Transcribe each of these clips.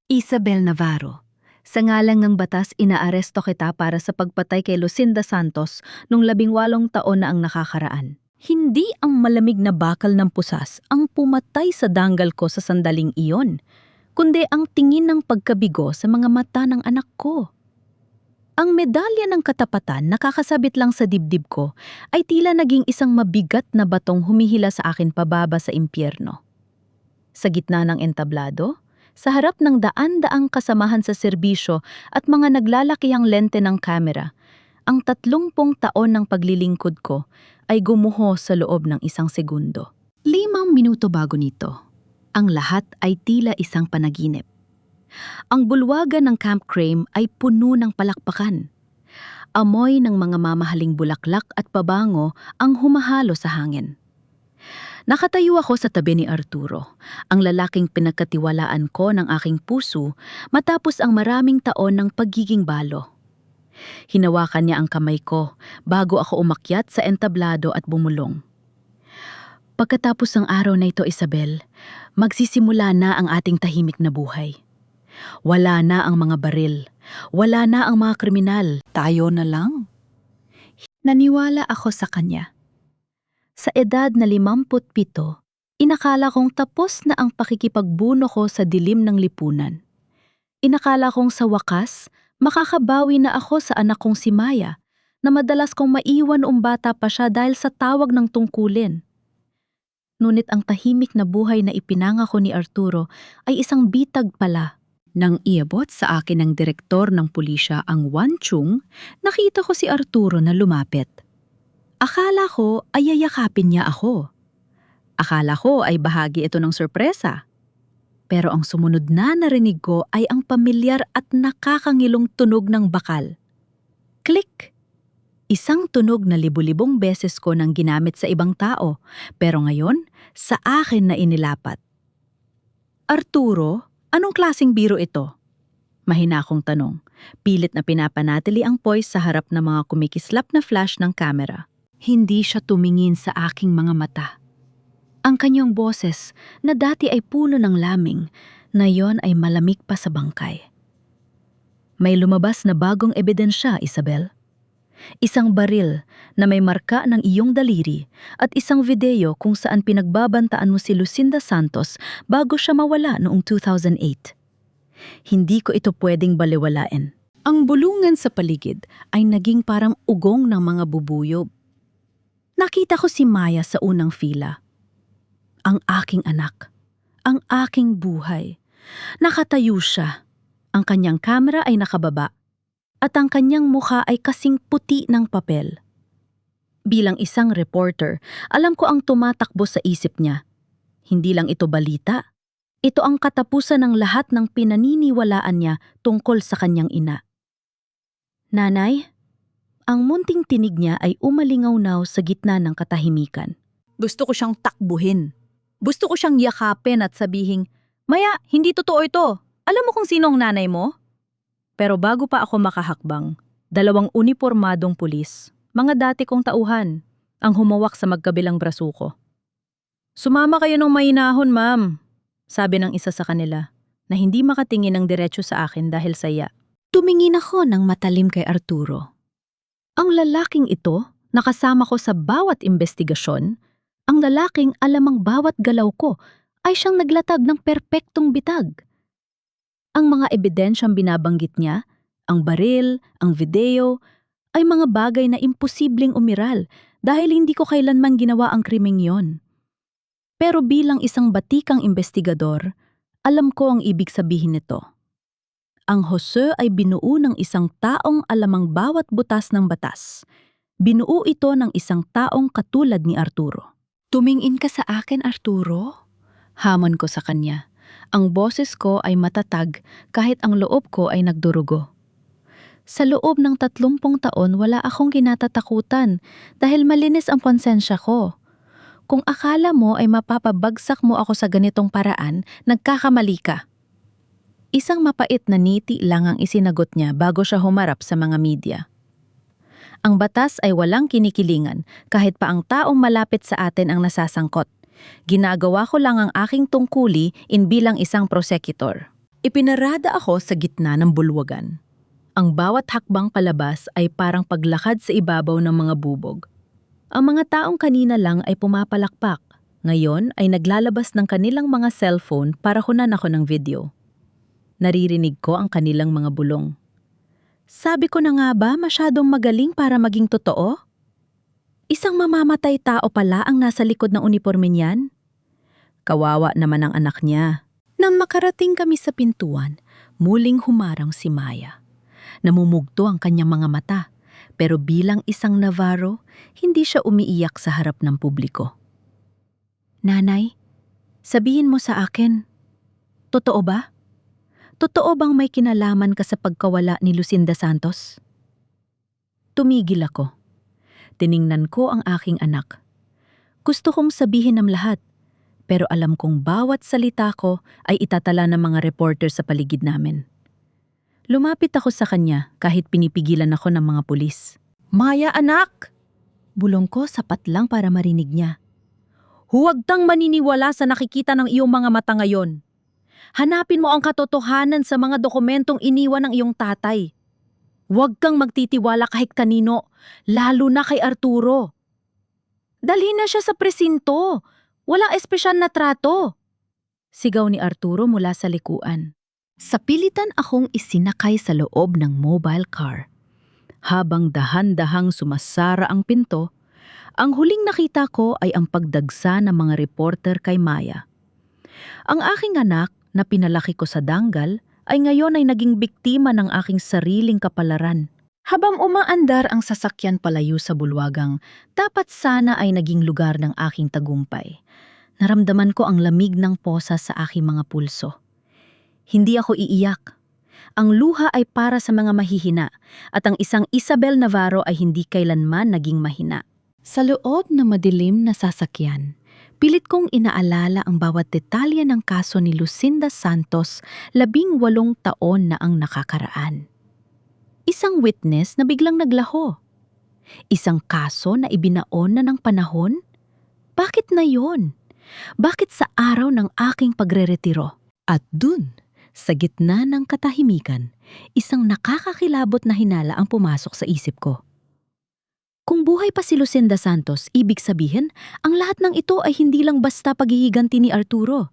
Isabel Navarro, sa ngalang ng batas inaaresto kita para sa pagpatay kay Lucinda Santos nung 18 taon na ang nakakaraan. Hindi ang malamig na bakal ng pusas ang pumatay sa danggal ko sa sandaling iyon, kundi ang tingin ng pagkabigo sa mga mata ng anak ko. Ang medalya ng katapatan na kakasabit lang sa dibdib ko ay tila naging isang mabigat na batong humihila sa akin pababa sa impyerno. Sa gitna ng entablado, sa harap ng daan-daang kasamahan sa serbisyo at mga naglalakihang lente ng kamera, ang 30 taon ng paglilingkod ko ay gumuho sa loob ng 1 segundo. 5 minuto bago nito, ang lahat ay tila isang panaginip. Ang bulwagan ng Camp Crame ay puno ng palakpakan. Amoy ng mga mamahaling bulaklak at pabango ang humahalo sa hangin. Nakatayo ako sa tabi ni Arturo, ang lalaking pinagkatiwalaan ko ng aking puso matapos ang maraming taon ng pagiging balo. Hinawakan niya ang kamay ko bago ako umakyat sa entablado at bumulong. Pagkatapos ng araw na ito, Isabel, magsisimula na ang ating tahimik na buhay. Wala na ang mga baril, wala na ang mga kriminal, tayo na lang. Naniwala ako sa kanya. Sa edad na 57, inakala kong tapos na ang pakikipagbuno ko sa dilim ng lipunan. Inakala kong sa wakas, makakabawi na ako sa anak kong si Maya, na madalas kong maiwan bata pa siya dahil sa tawag ng tungkulin. Ngunit ang tahimik na buhay na ipinangako ni Arturo ay isang bitag pala. Nang iabot sa akin ng direktor ng pulisya ang Wanchung, nakita ko si Arturo na lumapit. Akala ko ay yayakapin niya ako. Akala ko ay bahagi ito ng sorpresa. Pero ang sumunod na narinig ko ay ang pamilyar at nakakangilong tunog ng bakal. Click! Isang tunog na libu-libong beses ko nang ginamit sa ibang tao, pero ngayon, sa akin na inilapat. Arturo, anong klaseng biro ito? Mahina akong tanong. Pilit na pinapanatili ang poise sa harap ng mga kumikislap na flash ng kamera. Hindi siya tumingin sa aking mga mata. Ang kanyang boses, na dati ay puno ng laming, ngayon ay malamig pa sa bangkay. May lumabas na bagong ebidensya, Isabel. Isang baril na may marka ng iyong daliri at isang video kung saan pinagbabantaan mo si Lucinda Santos bago siya mawala noong 2008. Hindi ko ito pwedeng baliwalain. Ang bulungan sa paligid ay naging parang ugong ng mga bubuyob. Nakita ko si Maya sa unang fila. Ang aking anak. Ang aking buhay. Nakatayo siya. Ang kanyang kamera ay nakababa. At ang kanyang mukha ay kasing puti ng papel. Bilang isang reporter, alam ko ang tumatakbo sa isip niya. Hindi lang ito balita. Ito ang katapusan ng lahat ng pinaniniwalaan niya tungkol sa kanyang ina. Nanay? Ang munting tinig niya ay umalingaw-naw sa gitna ng katahimikan. Gusto ko siyang takbuhin. Gusto ko siyang yakapin at sabihing, Maya, hindi totoo ito. Alam mo kung sino ang nanay mo? Pero bago pa ako makahakbang, 2 unipormadong pulis, mga dati kong tauhan, ang humawak sa magkabilang braso ko. Sumama kayo ng mahinahon, ma'am, sabi ng isa sa kanila, na hindi makatingin ng diretso sa akin dahil saya. Tumingin ako ng matalim kay Arturo. Ang lalaking ito, nakasama ko sa bawat investigasyon, ang lalaking alamang bawat galaw ko ay siyang naglatag ng perpektong bitag. Ang mga ebidensyang binabanggit niya, ang baril, ang video, ay mga bagay na imposibleng umiral dahil hindi ko kailanman ginawa ang krimeng yon. Pero bilang isang batikang investigador, alam ko ang ibig sabihin nito. Ang Jose ay binuo ng isang taong alamang bawat butas ng batas. Binuo ito ng isang taong katulad ni Arturo. Tumingin ka sa akin, Arturo? Hamon ko sa kanya. Ang boses ko ay matatag kahit ang loob ko ay nagdurugo. Sa loob ng 30 taon wala akong kinatatakutan dahil malinis ang konsensya ko. Kung akala mo ay mapapabagsak mo ako sa ganitong paraan, nagkakamali ka. Isang mapait na ngiti lang ang isinagot niya bago siya humarap sa mga media. Ang batas ay walang kinikilingan kahit pa ang taong malapit sa atin ang nasasangkot. Ginagawa ko lang ang aking tungkuli bilang isang prosecutor. Ipinarada ako sa gitna ng bulwagan. Ang bawat hakbang palabas ay parang paglakad sa ibabaw ng mga bubog. Ang mga taong kanina lang ay pumapalakpak. Ngayon ay naglalabas ng kanilang mga cellphone para kunan ako ng video. Naririnig ko ang kanilang mga bulong. Sabi ko na nga ba masyadong magaling para maging totoo? Isang mamamatay tao pala ang nasa likod ng uniforme niyan. Kawawa naman ang anak niya. Nang makarating kami sa pintuan, muling humarang si Maya. Namumugto ang kanyang mga mata, pero bilang isang Navarro, hindi siya umiiyak sa harap ng publiko. Nanay, sabihin mo sa akin, totoo ba? Totoo bang may kinalaman ka sa pagkawala ni Lucinda Santos? Tumigil ako. Tiningnan ko ang aking anak. Gusto kong sabihin ang lahat, pero alam kong bawat salita ko ay itatala ng mga reporter sa paligid namin. Lumapit ako sa kanya kahit pinipigilan ako ng mga pulis. Maya anak! Bulong ko sapat lang para marinig niya. Huwag kang maniniwala sa nakikita ng iyong mga mata ngayon. Hanapin mo ang katotohanan sa mga dokumentong iniwan ng iyong tatay. Huwag kang magtitiwala kahit kanino, lalo na kay Arturo. Dalhin na siya sa presinto. Walang espesyal na trato. Sigaw ni Arturo mula sa likuan. Sa pilitan akong isinakay sa loob ng mobile car. Habang dahan-dahang sumasara ang pinto, ang huling nakita ko ay ang pagdagsa ng mga reporter kay Maya. Ang aking anak na pinalaki ko sa danggal ay ngayon ay naging biktima ng aking sariling kapalaran. Habang umaandar ang sasakyan palayo sa bulwagang, dapat sana ay naging lugar ng aking tagumpay. Naramdaman ko ang lamig ng posa sa aking mga pulso. Hindi ako iiyak. Ang luha ay para sa mga mahihina at ang isang Isabel Navarro ay hindi kailanman naging mahina. Sa loob na madilim na sasakyan, pilit kong inaalala ang bawat detalye ng kaso ni Lucinda Santos 18 taon na ang nakakaraan. Isang witness na biglang naglaho. Isang kaso na ibinaon na ng panahon? Bakit na yon? Bakit sa araw ng aking pagreretiro? At dun, sa gitna ng katahimikan, isang nakakakilabot na hinala ang pumasok sa isip ko. Kung buhay pa si Lucinda Santos, ibig sabihin, ang lahat ng ito ay hindi lang basta paghihiganti ni Arturo.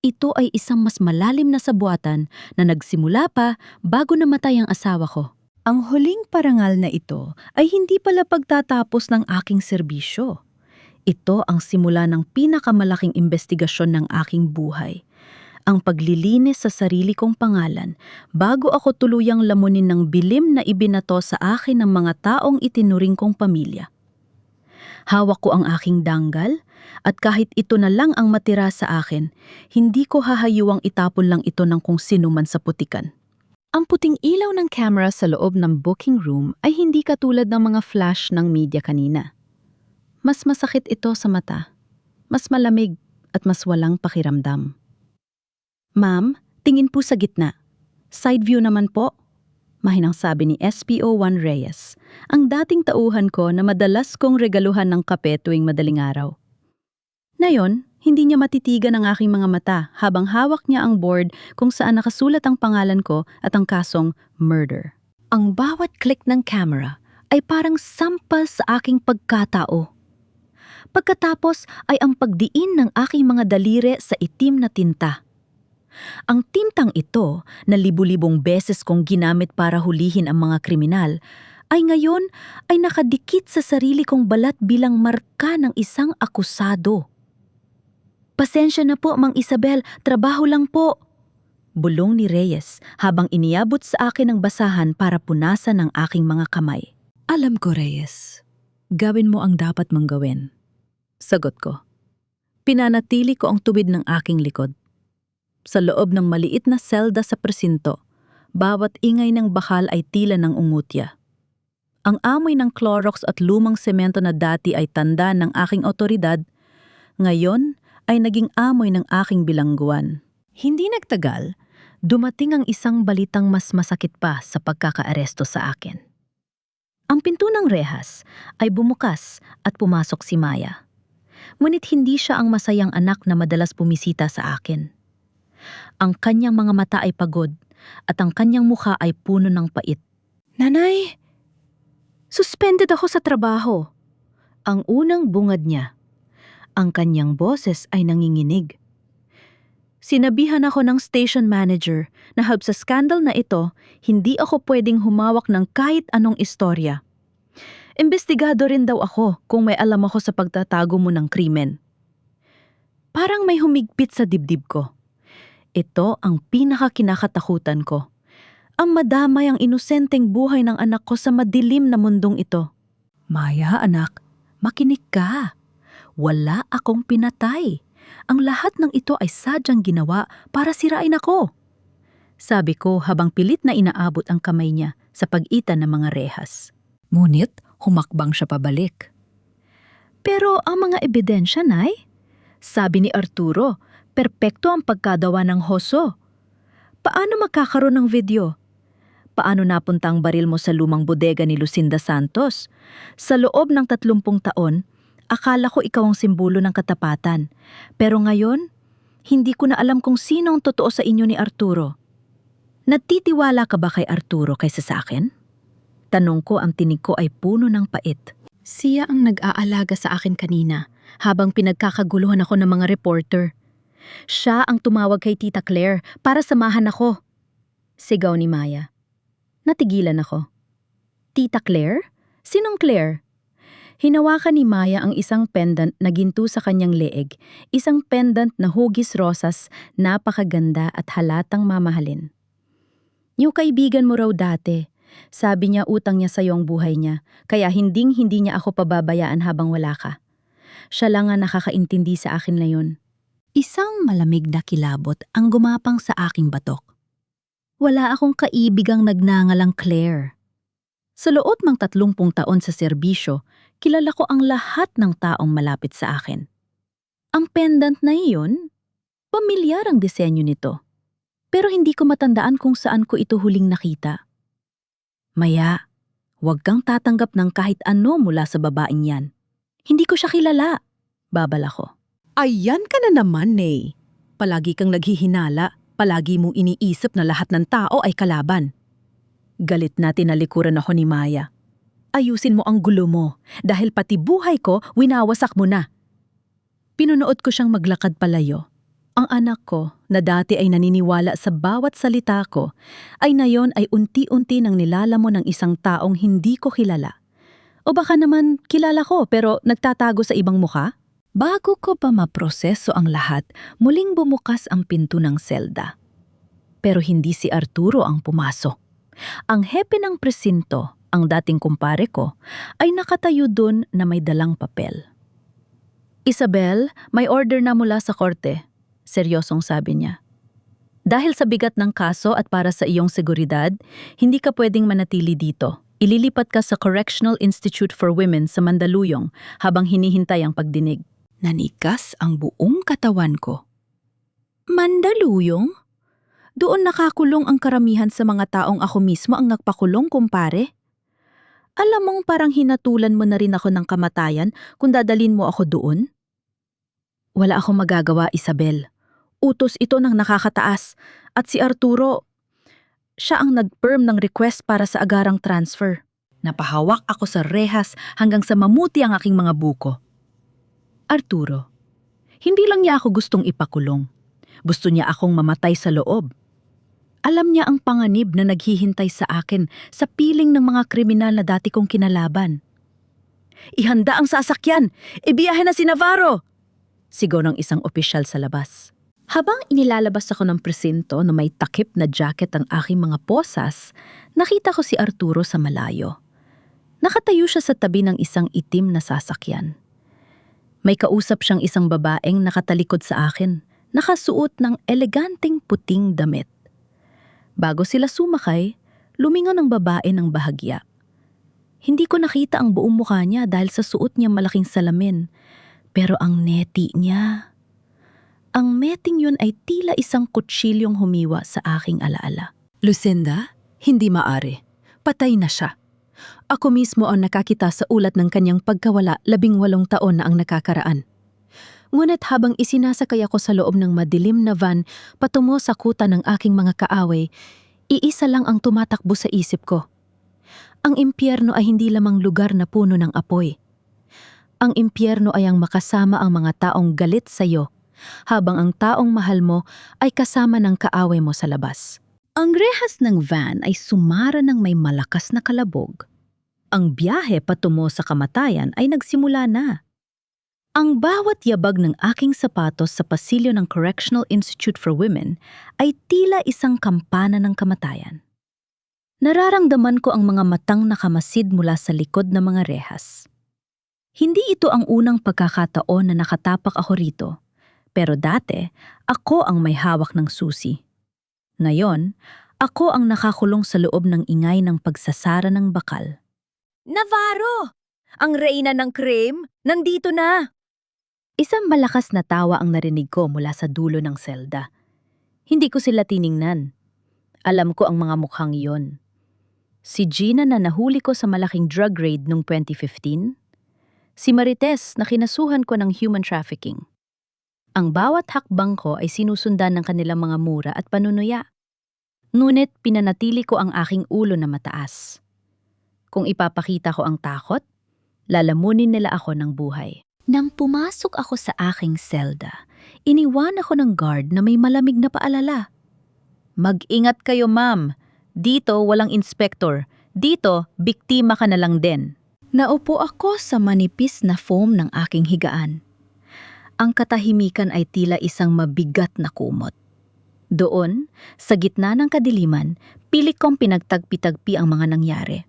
Ito ay isang mas malalim na sabuatan na nagsimula pa bago namatay ang asawa ko. Ang huling parangal na ito ay hindi pala pagtatapos ng aking serbisyo. Ito ang simula ng pinakamalaking investigasyon ng aking buhay. Ang paglilinis sa sarili kong pangalan bago ako tuluyang lamunin ng bilim na ibinato sa akin ng mga taong itinuring kong pamilya. Hawak ko ang aking danggal at kahit ito na lang ang matira sa akin, hindi ko hahayuwang itapon lang ito ng kung sino man sa putikan. Ang puting ilaw ng camera sa loob ng booking room ay hindi katulad ng mga flash ng media kanina. Mas masakit ito sa mata, mas malamig at mas walang pakiramdam. Ma'am, tingin po sa gitna. Side view naman po. Mahinang sabi ni SPO1 Reyes, ang dating tauhan ko na madalas kong regaluhan ng kape tuwing madaling araw. Ngayon, hindi niya matitigan ang aking mga mata habang hawak niya ang board kung saan nakasulat ang pangalan ko at ang kasong murder. Ang bawat click ng camera ay parang sampal sa aking pagkatao. Pagkatapos ay ang pagdiin ng aking mga daliri sa itim na tinta. Ang tintang ito na libu-libong beses kong ginamit para hulihin ang mga kriminal ay ngayon ay nakadikit sa sarili kong balat bilang marka ng isang akusado. Pasensya na po, Mang Isabel, trabaho lang po. Bulong ni Reyes habang iniabot sa akin ang basahan para punasan ang aking mga kamay. Alam ko, Reyes. Gawin mo ang dapat mong gawin. Sagot ko. Pinanatili ko ang tuwid ng aking likod. Sa loob ng maliit na selda sa presinto, bawat ingay ng bakal ay tila ng ungutya. Ang amoy ng Clorox at lumang semento na dati ay tanda ng aking otoridad, ngayon ay naging amoy ng aking bilangguan. Hindi nagtagal, dumating ang isang balitang mas masakit pa sa pagkakaaresto sa akin. Ang pinto ng rehas ay bumukas at pumasok si Maya. Ngunit hindi siya ang masayang anak na madalas bumisita sa akin. Ang kanyang mga mata ay pagod at ang kanyang mukha ay puno ng pait. Nanay, suspended ako sa trabaho. Ang unang bungad niya. Ang kanyang boses ay nanginginig. Sinabihan ako ng station manager na hab sa skandal na ito, hindi ako pwedeng humawak ng kahit anong istorya. Imbestigado rin daw ako kung may alam ako sa pagtatago mo ng krimen. Parang may humigpit sa dibdib ko. Ito ang pinakakinakatakutan ko. Ang madamay ang inosenteng buhay ng anak ko sa madilim na mundong ito. Maya, anak, makinig ka. Wala akong pinatay. Ang lahat ng ito ay sadyang ginawa para sirain ako. Sabi ko habang pilit na inaabot ang kamay niya sa pagitan ng mga rehas. Ngunit humakbang siya pabalik. Pero ang mga ebidensya, Nay? Sabi ni Arturo, perpekto ang pagkadawa ng hoso. Paano magkakaroon ng video? Paano napunta ang baril mo sa lumang bodega ni Lucinda Santos? Sa loob ng 30 taon, akala ko ikaw ang simbolo ng katapatan. Pero ngayon, hindi ko na alam kung sino ang totoo sa inyo ni Arturo. Natitiwala ka ba kay Arturo kaysa sa akin? Tanong ko, ang tinig ko ay puno ng pait. Siya ang nag-aalaga sa akin kanina habang pinagkakaguluhan ako ng mga reporter. Siya ang tumawag kay Tita Claire para samahan ako. Sigaw ni Maya. Natigilan ako. Tita Claire? Sinong Claire? Hinawakan ni Maya ang isang pendant na ginto sa kanyang leeg, isang pendant na hugis rosas, napakaganda at halatang mamahalin. Yung kaibigan mo raw dati, sabi niya utang niya sa ang buhay niya, kaya hindi niya ako pababayaan habang wala ka. Siya lang ang nakakaintindi sa akin ngayon. Isang malamig na kilabot ang gumapang sa aking batok. Wala akong kaibigang nagnangalang Claire. Sa loob ng 30 taon sa serbisyo, kilala ko ang lahat ng taong malapit sa akin. Ang pendant na iyon, pamilyar ang disenyo nito. Pero hindi ko matandaan kung saan ko ito huling nakita. Maya, huwag kang tatanggap ng kahit ano mula sa babaeng yan. Hindi ko siya kilala, babala ko. Ayan ka na naman, Nay. Palagi kang naghihinala, palagi mong iniisip na lahat ng tao ay kalaban. Galit na tinalikuran ako ni Maya. Ayusin mo ang gulo mo, dahil pati buhay ko, winawasak mo na. Pinunood ko siyang maglakad palayo. Ang anak ko, na dati ay naniniwala sa bawat salita ko, ay ngayon ay unti-unti nang nilalamon ng isang taong hindi ko kilala. O baka naman kilala ko pero nagtatago sa ibang mukha? Bago ko pa maproseso ang lahat, muling bumukas ang pinto ng selda. Pero hindi si Arturo ang pumasok. Ang hepe ng presinto, ang dating kumpare ko, ay nakatayo dun na may dalang papel. Isabel, may order na mula sa korte, seryosong sabi niya. Dahil sa bigat ng kaso at para sa iyong seguridad, hindi ka pwedeng manatili dito. Ililipat ka sa Correctional Institute for Women sa Mandaluyong habang hinihintay ang pagdinig. Nanikas ang buong katawan ko. Mandaluyong? Doon nakakulong ang karamihan sa mga taong ako mismo ang nagpakulong, kumpare. Alam mong parang hinatulan mo na rin ako ng kamatayan kung dadalin mo ako doon? Wala akong magagawa, Isabel. Utos ito ng nakakataas at si Arturo, siya ang nag-perm ng request para sa agarang transfer. Napahawak ako sa rehas hanggang sa mamuti ang aking mga buko. Arturo, hindi lang niya ako gustong ipakulong. Gusto niya akong mamatay sa loob. Alam niya ang panganib na naghihintay sa akin sa piling ng mga kriminal na dati kong kinalaban. Ihanda ang sasakyan! Ibiyahe na si Navarro! Sigaw ng isang opisyal sa labas. Habang inilalabas ako ng presinto na may takip na jacket ang aking mga posas, nakita ko si Arturo sa malayo. Nakatayo siya sa tabi ng isang itim na sasakyan. May kausap siyang isang babaeng nakatalikod sa akin, nakasuot ng eleganteng puting damit. Bago sila sumakay, lumingon ang babae ng bahagya. Hindi ko nakita ang buong mukha niya dahil sa suot niya malaking salamin, pero ang neti niya... Ang meting yun ay tila isang kutsilyong humiwa sa aking alaala. Lucinda, hindi maari. Patay na siya. Ako mismo ang nakakita sa ulat ng kanyang pagkawala 18 taon na ang nakakaraan. Ngunit habang isinasakay ako sa loob ng madilim na van patungo sa kuta ng aking mga kaaway, iisa lang ang tumatakbo sa isip ko. Ang impyerno ay hindi lamang lugar na puno ng apoy. Ang impyerno ay ang makasama ang mga taong galit sa iyo, habang ang taong mahal mo ay kasama ng kaaway mo sa labas. Ang rehas ng van ay sumara ng may malakas na kalabog. Ang biyahe patungo sa kamatayan ay nagsimula na. Ang bawat yabag ng aking sapatos sa pasilyo ng Correctional Institute for Women ay tila isang kampana ng kamatayan. Nararamdaman ko ang mga matang nakamasid mula sa likod ng mga rehas. Hindi ito ang unang pagkakataon na nakatapak ako rito, pero dati ako ang may hawak ng susi. Ngayon, ako ang nakakulong sa loob ng ingay ng pagsasara ng bakal. Navarro! Ang reyna ng crime, nandito na! Isang malakas na tawa ang narinig ko mula sa dulo ng selda. Hindi ko sila tiningnan. Alam ko ang mga mukhang iyon. Si Gina na nahuli ko sa malaking drug raid noong 2015. Si Marites na kinasuhan ko ng human trafficking. Ang bawat hakbang ko ay sinusundan ng kanilang mga mura at panunuya. Ngunit pinanatili ko ang aking ulo na mataas. Kung ipapakita ko ang takot, lalamunin nila ako ng buhay. Nang pumasok ako sa aking selda, iniwan ako ng guard na may malamig na paalala. Mag-ingat kayo, ma'am. Dito walang inspektor. Dito, biktima ka na lang din. Naupo ako sa manipis na foam ng aking higaan. Ang katahimikan ay tila isang mabigat na kumot. Doon, sa gitna ng kadiliman, pilit kong pinagtagpi-tagpi ang mga nangyari.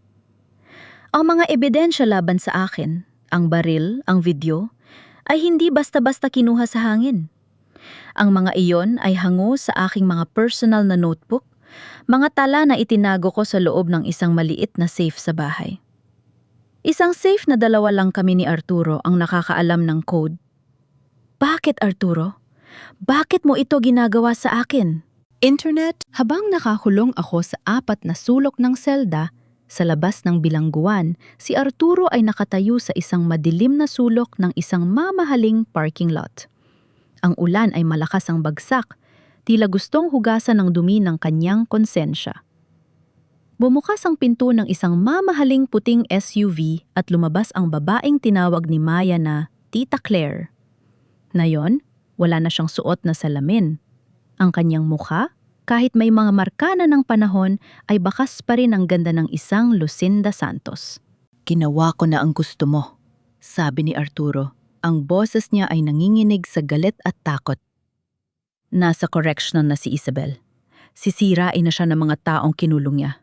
Ang mga ebidensya laban sa akin, ang baril, ang video, ay hindi basta-basta kinuha sa hangin. Ang mga iyon ay hango sa aking mga personal na notebook, mga tala na itinago ko sa loob ng isang maliit na safe sa bahay. Isang safe na dalawa lang kami ni Arturo ang nakakaalam ng code. Bakit, Arturo? Bakit mo ito ginagawa sa akin? Internet, habang nakakulong ako sa 4 na sulok ng selda, sa labas ng bilangguan, si Arturo ay nakatayo sa isang madilim na sulok ng isang mamahaling parking lot. Ang ulan ay malakas ang bagsak, tila gustong hugasan ng dumi ng kanyang konsensya. Bumukas ang pinto ng isang mamahaling puting SUV at lumabas ang babaeng tinawag ni Maya na Tita Claire. Ngayon, wala na siyang suot na salamin. Ang kanyang mukha, kahit may mga marka na ng panahon, ay bakas pa rin ang ganda ng isang Lucinda Santos. Ginawa ko na ang gusto mo, sabi ni Arturo. Ang boses niya ay nanginginig sa galit at takot. Nasa correctional na si Isabel. Sisirain na siya ng mga taong kinulong niya.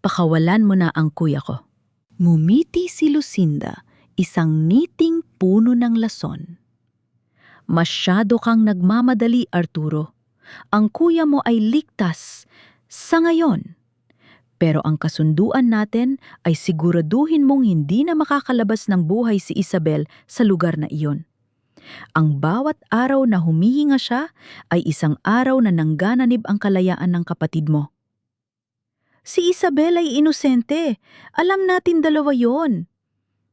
Pakawalan mo na ang kuya ko. Ngumiti si Lucinda, isang ngiting puno ng lason. Masyado kang nagmamadali, Arturo. Ang kuya mo ay ligtas sa ngayon. Pero ang kasunduan natin ay siguraduhin mong hindi na makakalabas ng buhay si Isabel sa lugar na iyon. Ang bawat araw na humihinga siya ay isang araw na nanggananib ang kalayaan ng kapatid mo. Si Isabel ay inosente. Alam natin dalawa yon,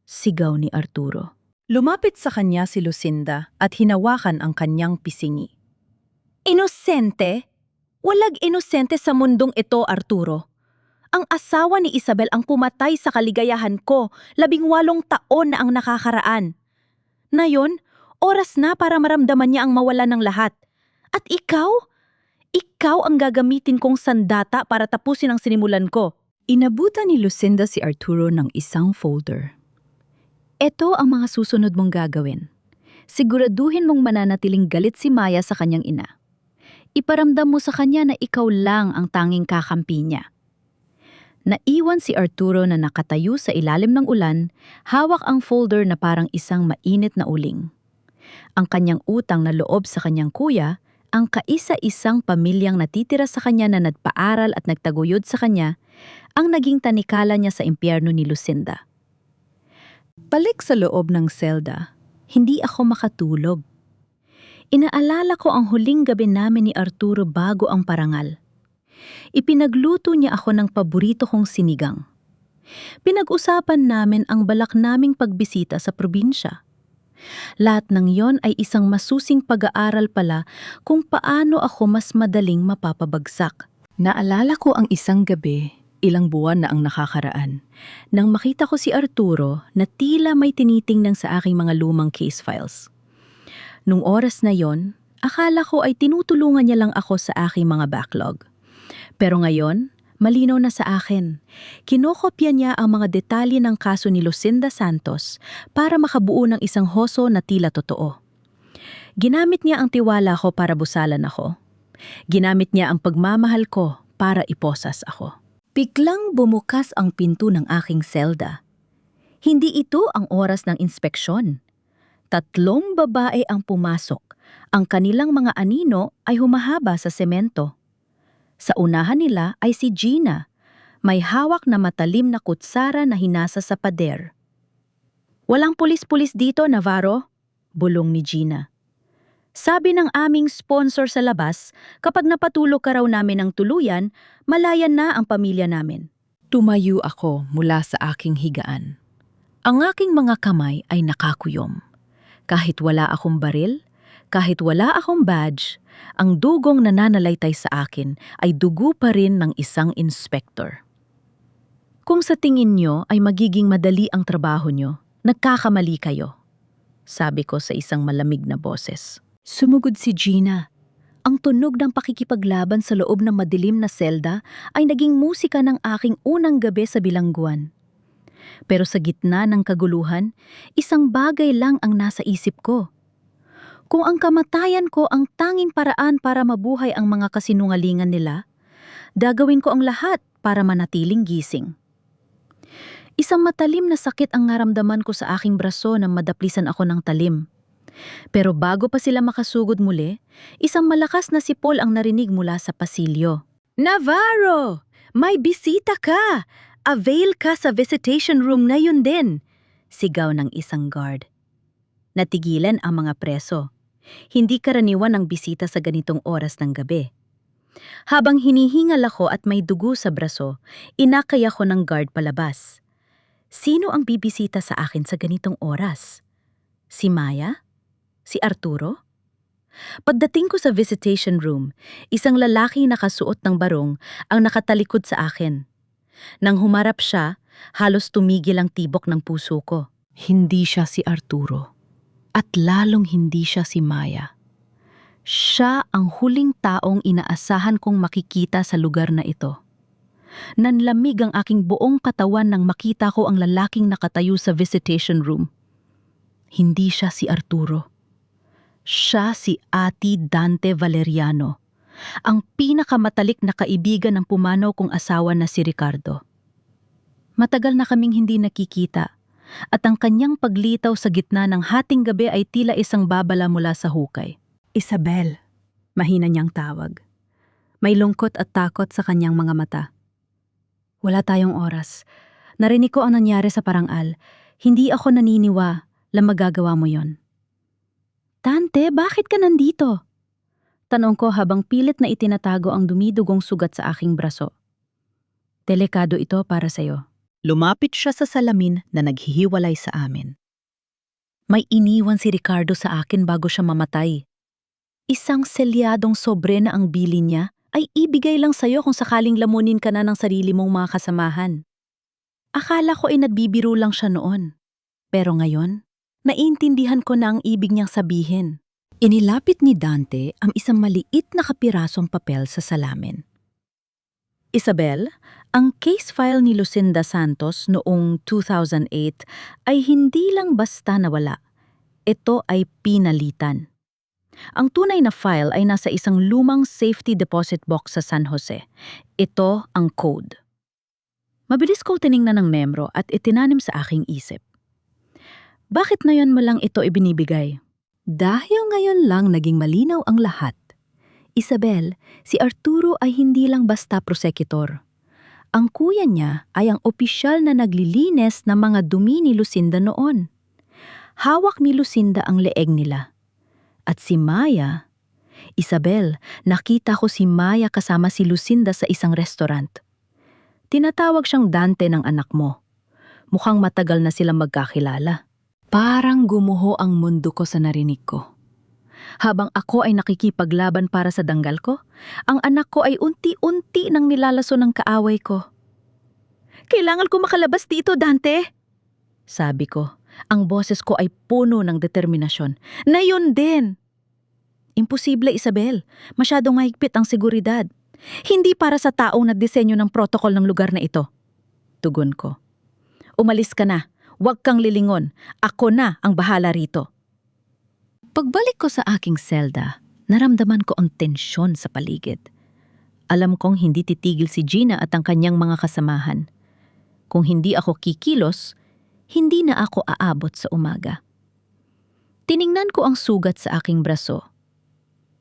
sigaw ni Arturo. Lumapit sa kanya si Lucinda at hinawakan ang kanyang pisingi. Inosente? Walang inosente sa mundong ito, Arturo. Ang asawa ni Isabel ang pumatay sa kaligayahan ko, 18 taon na ang nakakaraan. Ngayon, oras na para maramdaman niya ang mawala ng lahat. At ikaw? Ikaw ang gagamitin kong sandata para tapusin ang sinimulan ko. Inabutan ni Lucinda si Arturo ng isang folder. Ito ang mga susunod mong gagawin. Siguraduhin mong mananatiling galit si Maya sa kanyang ina. Iparamdam mo sa kanya na ikaw lang ang tanging kakampi niya. Naiwan si Arturo na nakatayo sa ilalim ng ulan, hawak ang folder na parang isang mainit na uling. Ang kanyang utang na loob sa kanyang kuya, ang kaisa-isang pamilyang natitira sa kanya na nagpaaral at nagtaguyod sa kanya, ang naging tanikala niya sa impyerno ni Lucinda. Balik sa loob ng selda, hindi ako makatulog. Inaalala ko ang huling gabi namin ni Arturo bago ang parangal. Ipinagluto niya ako ng paborito kong sinigang. Pinag-usapan namin ang balak naming pagbisita sa probinsya. Lahat ng yon ay isang masusing pag-aaral pala kung paano ako mas madaling mapapabagsak. Naalala ko ang isang gabi, ilang buwan na ang nakakaraan, nang makita ko si Arturo na tila may tinitingnan sa aking mga lumang case files. Nung oras na yon, akala ko ay tinutulungan niya lang ako sa aking mga backlog. Pero ngayon, malinaw na sa akin. Kinokopya niya ang mga detalye ng kaso ni Lucinda Santos para makabuo ng isang hoso na tila totoo. Ginamit niya ang tiwala ko para busalan ako. Ginamit niya ang pagmamahal ko para iposas ako. Biglang bumukas ang pinto ng aking selda. Hindi ito ang oras ng inspeksyon. 3 babae ang pumasok. Ang kanilang mga anino ay humahaba sa semento. Sa unahan nila ay si Gina, may hawak na matalim na kutsara na hinasa sa pader. "Walang pulis-pulis dito, Navarro," bulong ni Gina. "Sabi ng aming sponsor sa labas, kapag napatulog ka raw namin ng tuluyan, malayan na ang pamilya namin." Tumayo ako mula sa aking higaan. Ang aking mga kamay ay nakakuyom. Kahit wala akong baril, kahit wala akong badge, ang dugong nananalaytay sa akin ay dugo pa rin ng isang inspektor. "Kung sa tingin nyo ay magiging madali ang trabaho nyo, nagkakamali kayo," sabi ko sa isang malamig na boses. Sumugod si Gina. Ang tunog ng pakikipaglaban sa loob ng madilim na selda ay naging musika ng aking unang gabi sa bilangguan. Pero sa gitna ng kaguluhan, isang bagay lang ang nasa isip ko. Kung ang kamatayan ko ang tanging paraan para mabuhay ang mga kasinungalingan nila, gagawin ko ang lahat para manatiling gising. Isang matalim na sakit ang naramdaman ko sa aking braso nang madaplisan ako ng talim. Pero bago pa sila makasugod muli, isang malakas na sipol ang narinig mula sa pasilyo. "Navarro! May bisita ka! Avail ka sa visitation room ngayon din!" sigaw ng isang guard. Natigilan ang mga preso. Hindi karaniwan ang bisita sa ganitong oras ng gabi. Habang hinihingal ako at may dugo sa braso, inakay ako ng guard palabas. Sino ang bibisita sa akin sa ganitong oras? Si Maya? Si Arturo? Pagdating ko sa visitation room, isang lalaki nakasuot ng barong ang nakatalikod sa akin. Nang humarap siya, halos tumigil ang tibok ng puso ko. Hindi siya si Arturo. At lalong hindi siya si Maya. Siya ang huling taong inaasahan kong makikita sa lugar na ito. Nanlamig ang aking buong katawan nang makita ko ang lalaking nakatayo sa visitation room. Hindi siya si Arturo. Siya si Ate Dante Valeriano, ang pinakamatalik na kaibigan ng pumanaw kong asawa na si Ricardo. Matagal na kaming hindi nakikita. At ang kanyang paglitaw sa gitna ng hating gabi ay tila isang babala mula sa hukay. "Isabel," mahina niyang tawag. May lungkot at takot sa kanyang mga mata. "Wala tayong oras. Narinig ko ang nangyari sa parangal. Hindi ako naniniwa na magagawa mo yon." "Tante, bakit ka nandito?" tanong ko habang pilit na itinatago ang dumidugong sugat sa aking braso. "Delikado ito para sa'yo." Lumapit siya sa salamin na naghihiwalay sa amin. May iniwan si Ricardo sa akin bago siya mamatay. Isang selyadong sobre na ang bili niya ay ibigay lang sa'yo kung sakaling lamunin ka na ng sarili mong mga kasamahan. Akala ko ay nagbibiro lang siya noon. Pero ngayon, naiintindihan ko na ang ibig niyang sabihin. Inilapit ni Dante ang isang maliit na kapirasong papel sa salamin. "Isabel, ang case file ni Lucinda Santos noong 2008 ay hindi lang basta nawala. Ito ay pinalitan. Ang tunay na file ay nasa isang lumang safety deposit box sa San Jose. Ito ang code." Mabilis ko tiningnan ng membro at itinanim sa aking isip. Bakit ngayon mo lang ito ibinibigay? Dahil ngayon lang naging malinaw ang lahat. Isabel, si Arturo ay hindi lang basta prosecutor. Ang kuya niya ay ang opisyal na naglilinis ng mga dumi ni Lucinda noon. Hawak ni Lucinda ang leeg nila. At si Maya, Isabel, nakita ko si Maya kasama si Lucinda sa isang restaurant. Tinatawag siyang Dante ng anak mo. Mukhang matagal na silang magkakilala. Parang gumuho ang mundo ko sa narinig ko. Habang ako ay nakikipaglaban para sa danggal ko, ang anak ko ay unti-unti nang nilalaso ng kaaway ko. "Kailangan ko makalabas dito, Dante!" Sabi ko. Ang boses ko ay puno ng determinasyon. Na yun din! Imposible, Isabel. Masyadong mahigpit ang seguridad. Hindi para sa taong nagdisenyo ng protocol ng lugar na ito. Tugon ko. "Umalis ka na. Huwag kang lilingon. Ako na ang bahala rito." Pagbalik ko sa aking selda, naramdaman ko ang tensyon sa paligid. Alam kong hindi titigil si Gina at ang kanyang mga kasamahan. Kung hindi ako kikilos, hindi na ako aabot sa umaga. Tiningnan ko ang sugat sa aking braso.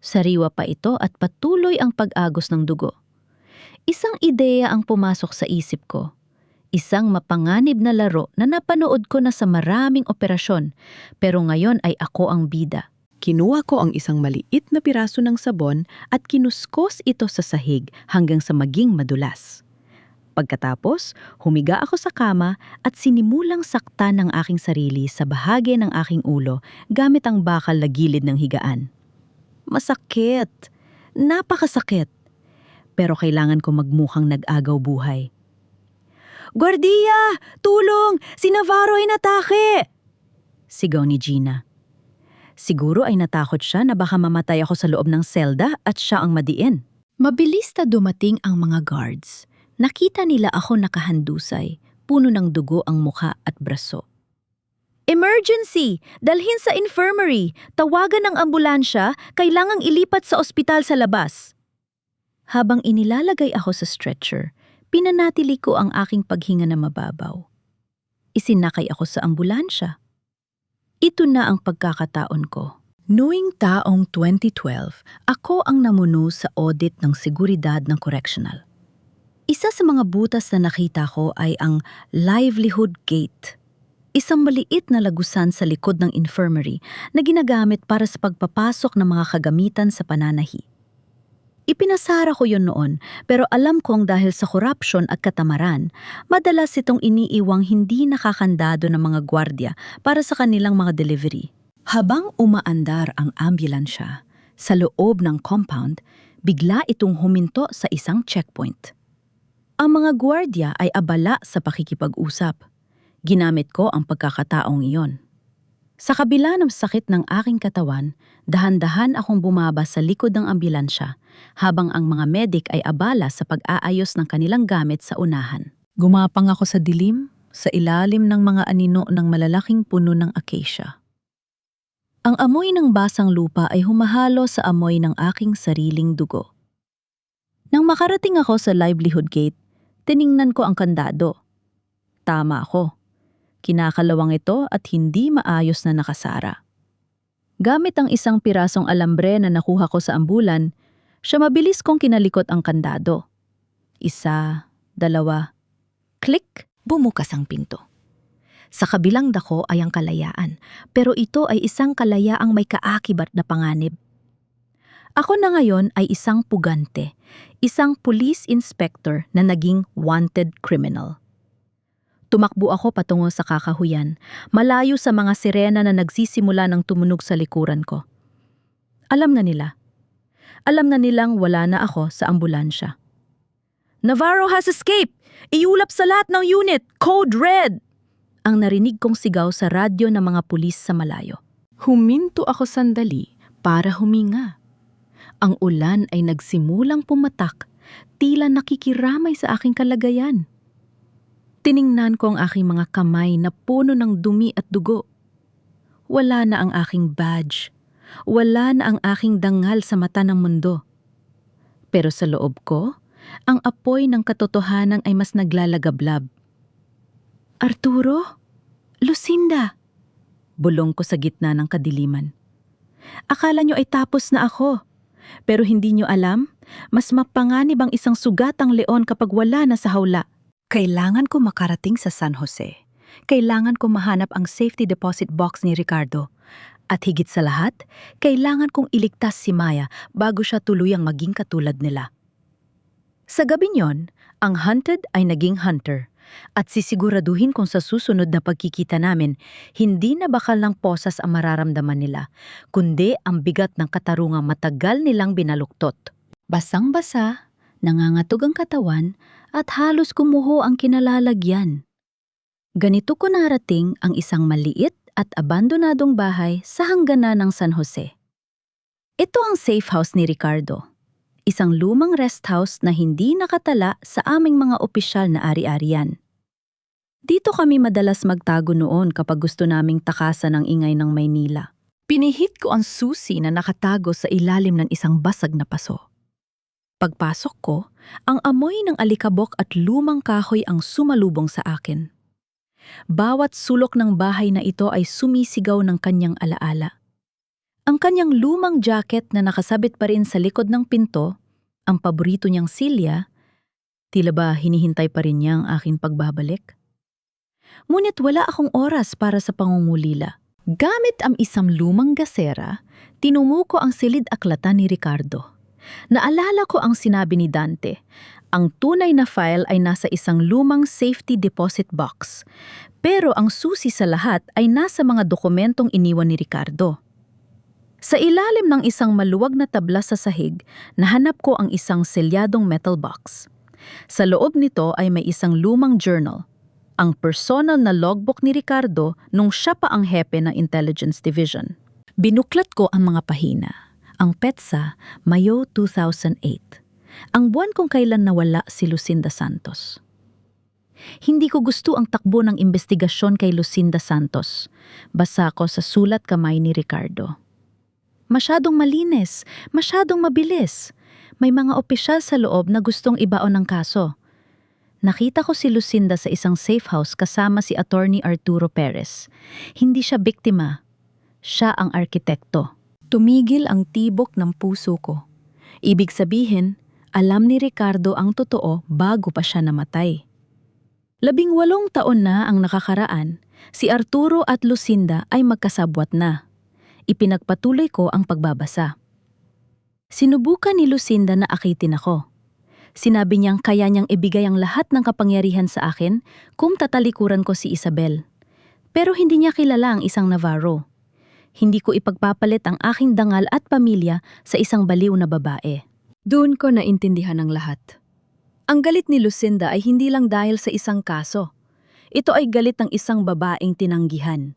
Sariwa pa ito at patuloy ang pag-agos ng dugo. Isang ideya ang pumasok sa isip ko. Isang mapanganib na laro na napanood ko na sa maraming operasyon, pero ngayon ay ako ang bida. Kinuha ko ang isang maliit na piraso ng sabon at kinuskos ito sa sahig hanggang sa maging madulas. Pagkatapos, humiga ako sa kama at sinimulang saktan ng aking sarili sa bahagi ng aking ulo gamit ang bakal na gilid ng higaan. Masakit. Napakasakit. Pero kailangan ko magmukhang nag-agaw buhay. "Guardia! Tulong! Si Navarro ay natake!" Sigaw ni Gina. Siguro ay natakot siya na baka mamatay ako sa loob ng selda at siya ang madiin. Mabilis na dumating ang mga guards. Nakita nila ako nakahandusay, puno ng dugo ang mukha at braso. "Emergency! Dalhin sa infirmary! Tawagan ng ambulansya, kailangang ilipat sa ospital sa labas." Habang inilalagay ako sa stretcher, pinanatili ko ang aking paghinga na mababaw. Isinakay ako sa ambulansya. Ito na ang pagkakataon ko. Noong taong 2012, ako ang namuno sa audit ng seguridad ng correctional. Isa sa mga butas na nakita ko ay ang livelihood gate. Isang maliit na lagusan sa likod ng infirmary na ginagamit para sa pagpapasok ng mga kagamitan sa pananahi. Ipinasara ko yon noon, pero alam kong dahil sa korupsyon at katamaran, madalas itong iniiwang hindi nakakandado ng mga gwardya para sa kanilang mga delivery. Habang umaandar ang ambulansya, sa loob ng compound, bigla itong huminto sa isang checkpoint. Ang mga gwardya ay abala sa pakikipag-usap. Ginamit ko ang pagkakataong iyon. Sa kabila ng sakit ng aking katawan, dahan-dahan akong bumaba sa likod ng ambulansya habang ang mga medik ay abala sa pag-aayos ng kanilang gamit sa unahan. Gumapang ako sa dilim, sa ilalim ng mga anino ng malalaking puno ng acacia. Ang amoy ng basang lupa ay humahalo sa amoy ng aking sariling dugo. Nang makarating ako sa livelihood gate, tiningnan ko ang kandado. Tama ako. Kinakalawang ito at hindi maayos na nakasara. Gamit ang isang pirasong alambre na nakuha ko sa ambulan, siya mabilis kong kinalikot ang kandado. 1, 2, click, bumukas ang pinto. Sa kabilang dako ay ang kalayaan, pero ito ay isang kalayaang may kaakibat na panganib. Ako na ngayon ay isang pugante, isang police inspector na naging wanted criminal. Tumakbo ako patungo sa kakahuyan, malayo sa mga sirena na nagsisimula ng tumunog sa likuran ko. Alam na nila. Alam na nilang wala na ako sa ambulansya. "Navarro has escaped! Iulap sa lahat ng unit! Code Red!" Ang narinig kong sigaw sa radyo ng mga pulis sa malayo. Huminto ako sandali para huminga. Ang ulan ay nagsimulang pumatak, tila nakikiramay sa aking kalagayan. Tiningnan ko ang aking mga kamay na puno ng dumi at dugo. Wala na ang aking badge. Wala na ang aking dangal sa mata ng mundo. Pero sa loob ko, ang apoy ng katotohanan ay mas naglalagablab. "Arturo? Lucinda?" Bulong ko sa gitna ng kadiliman. "Akala nyo ay tapos na ako. Pero hindi nyo alam, mas mapanganib ang isang sugatang leon kapag wala na sa hawla. Kailangan ko makarating sa San Jose. Kailangan ko mahanap ang safety deposit box ni Ricardo. At higit sa lahat, kailangan kong iligtas si Maya bago siya tuluyang maging katulad nila." Sa gabi niyon, ang hunted ay naging hunter At sisiguraduhin kung sa susunod na pagkikita namin, hindi na bakal ng posas ang mararamdaman nila, kundi ang bigat ng katarungang matagal nilang binaluktot. Basang-basa, nangangatog ang katawan at halos gumuho ang kinalalagyan. Ganito ko narating ang isang maliit at abandonadong bahay sa hangganan ng San Jose. Ito ang safe house ni Ricardo. Isang lumang rest house na hindi nakatala sa aming mga opisyal na ari-arian. Dito kami madalas magtago noon kapag gusto naming takasan ang ingay ng Maynila. Pinihit ko ang susi na nakatago sa ilalim ng isang basag na paso. Pagpasok ko, ang amoy ng alikabok at lumang kahoy ang sumalubong sa akin. Bawat sulok ng bahay na ito ay sumisigaw ng kanyang alaala. Ang kanyang lumang jacket na nakasabit pa rin sa likod ng pinto, ang paborito niyang silya, tila ba hinihintay pa rin niya ang aking pagbabalik? Ngunit wala akong oras para sa pangungulila. Gamit ang isang lumang gasera, tinumuko ang silid-aklatan ni Ricardo. Naalala ko ang sinabi ni Dante. Ang tunay na file ay nasa isang lumang safety deposit box, pero ang susi sa lahat ay nasa mga dokumentong iniwan ni Ricardo. Sa ilalim ng isang maluwag na tabla sa sahig, nahanap ko ang isang selyadong metal box. Sa loob nito ay may isang lumang journal, ang personal na logbook ni Ricardo nung siya pa ang hepe ng Intelligence Division. Binuklat ko ang mga pahina. Ang petsa, Mayo 2008. Ang buwan kung kailan nawala si Lucinda Santos. Hindi ko gusto ang takbo ng investigasyon kay Lucinda Santos. Basa ko sa sulat kamay ni Ricardo. Masyadong malinis, masyadong mabilis. May mga opisyal sa loob na gustong ibaon ng kaso. Nakita ko si Lucinda sa isang safe house kasama si Attorney Arturo Perez. Hindi siya biktima. Siya ang arkitekto. Tumigil ang tibok ng puso ko. Ibig sabihin, alam ni Ricardo ang totoo bago pa siya namatay. 18 taon na ang nakakaraan, si Arturo at Lucinda ay magkasabwat na. Ipinagpatuloy ko ang pagbabasa. Sinubukan ni Lucinda na akitin ako. Sinabi niyang kaya niyang ibigay ang lahat ng kapangyarihan sa akin kung tatalikuran ko si Isabel. Pero hindi niya kilala ang isang Navarro. Hindi ko ipagpapalit ang aking dangal at pamilya sa isang baliw na babae. Doon ko naintindihan ang lahat. Ang galit ni Lucinda ay hindi lang dahil sa isang kaso. Ito ay galit ng isang babaeng tinanggihan.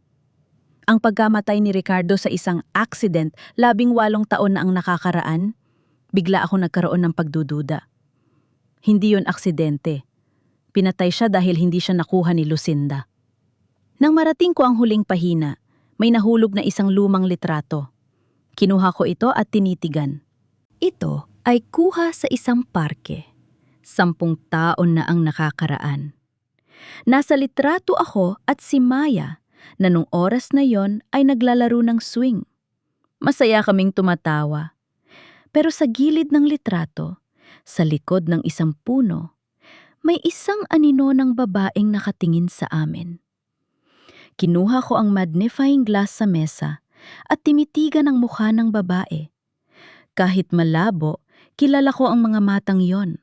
Ang pagkamatay ni Ricardo sa isang accident 18 taon na ang nakakaraan, bigla ako nagkaroon ng pagdududa. Hindi yon aksidente. Pinatay siya dahil hindi siya nakuha ni Lucinda. Nang marating ko ang huling pahina, may nahulog na isang lumang litrato. Kinuha ko ito at tinitigan. Ito ay kuha sa isang parke. 10 taon na ang nakakaraan. Nasa litrato ako at si Maya na nung oras na yon ay naglalaro ng swing. Masaya kaming tumatawa. Pero sa gilid ng litrato, sa likod ng isang puno, may isang anino ng babaeng nakatingin sa amin. Kinuha ko ang magnifying glass sa mesa at timitigan ang mukha ng babae. Kahit malabo, kilala ko ang mga matang yon.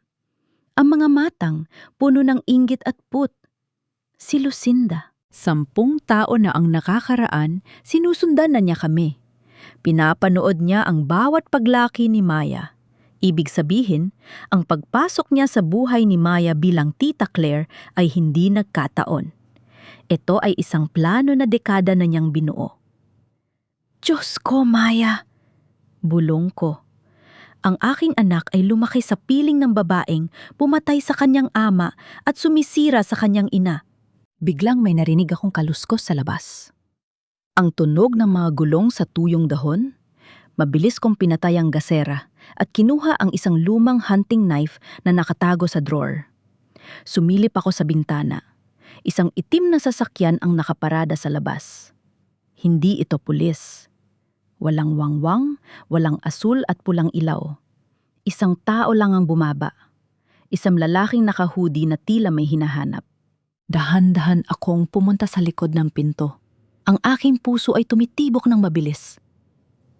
Ang mga matang, puno ng inggit at put. Si Lucinda. 10 taon na ang nakakaraan, sinusundan na niya kami. Pinapanood niya ang bawat paglaki ni Maya. Ibig sabihin, ang pagpasok niya sa buhay ni Maya bilang Tita Claire ay hindi nagkataon. Ito ay isang plano na dekada na niyang binuo. Diyos ko, Maya! Bulong ko. Ang aking anak ay lumaki sa piling ng babaeng pumatay sa kanyang ama at sumisira sa kanyang ina. Biglang may narinig akong kaluskos sa labas. Ang tunog ng mga gulong sa tuyong dahon. Mabilis kong pinatay ang gasera at kinuha ang isang lumang hunting knife na nakatago sa drawer. Sumilip ako sa bintana. Isang itim na sasakyan ang nakaparada sa labas. Hindi ito pulis. Walang wangwang, walang asul at pulang ilaw. Isang tao lang ang bumaba. Isang lalaking naka-hoodie na tila may hinahanap. Dahan-dahan akong pumunta sa likod ng pinto. Ang aking puso ay tumitibok ng mabilis.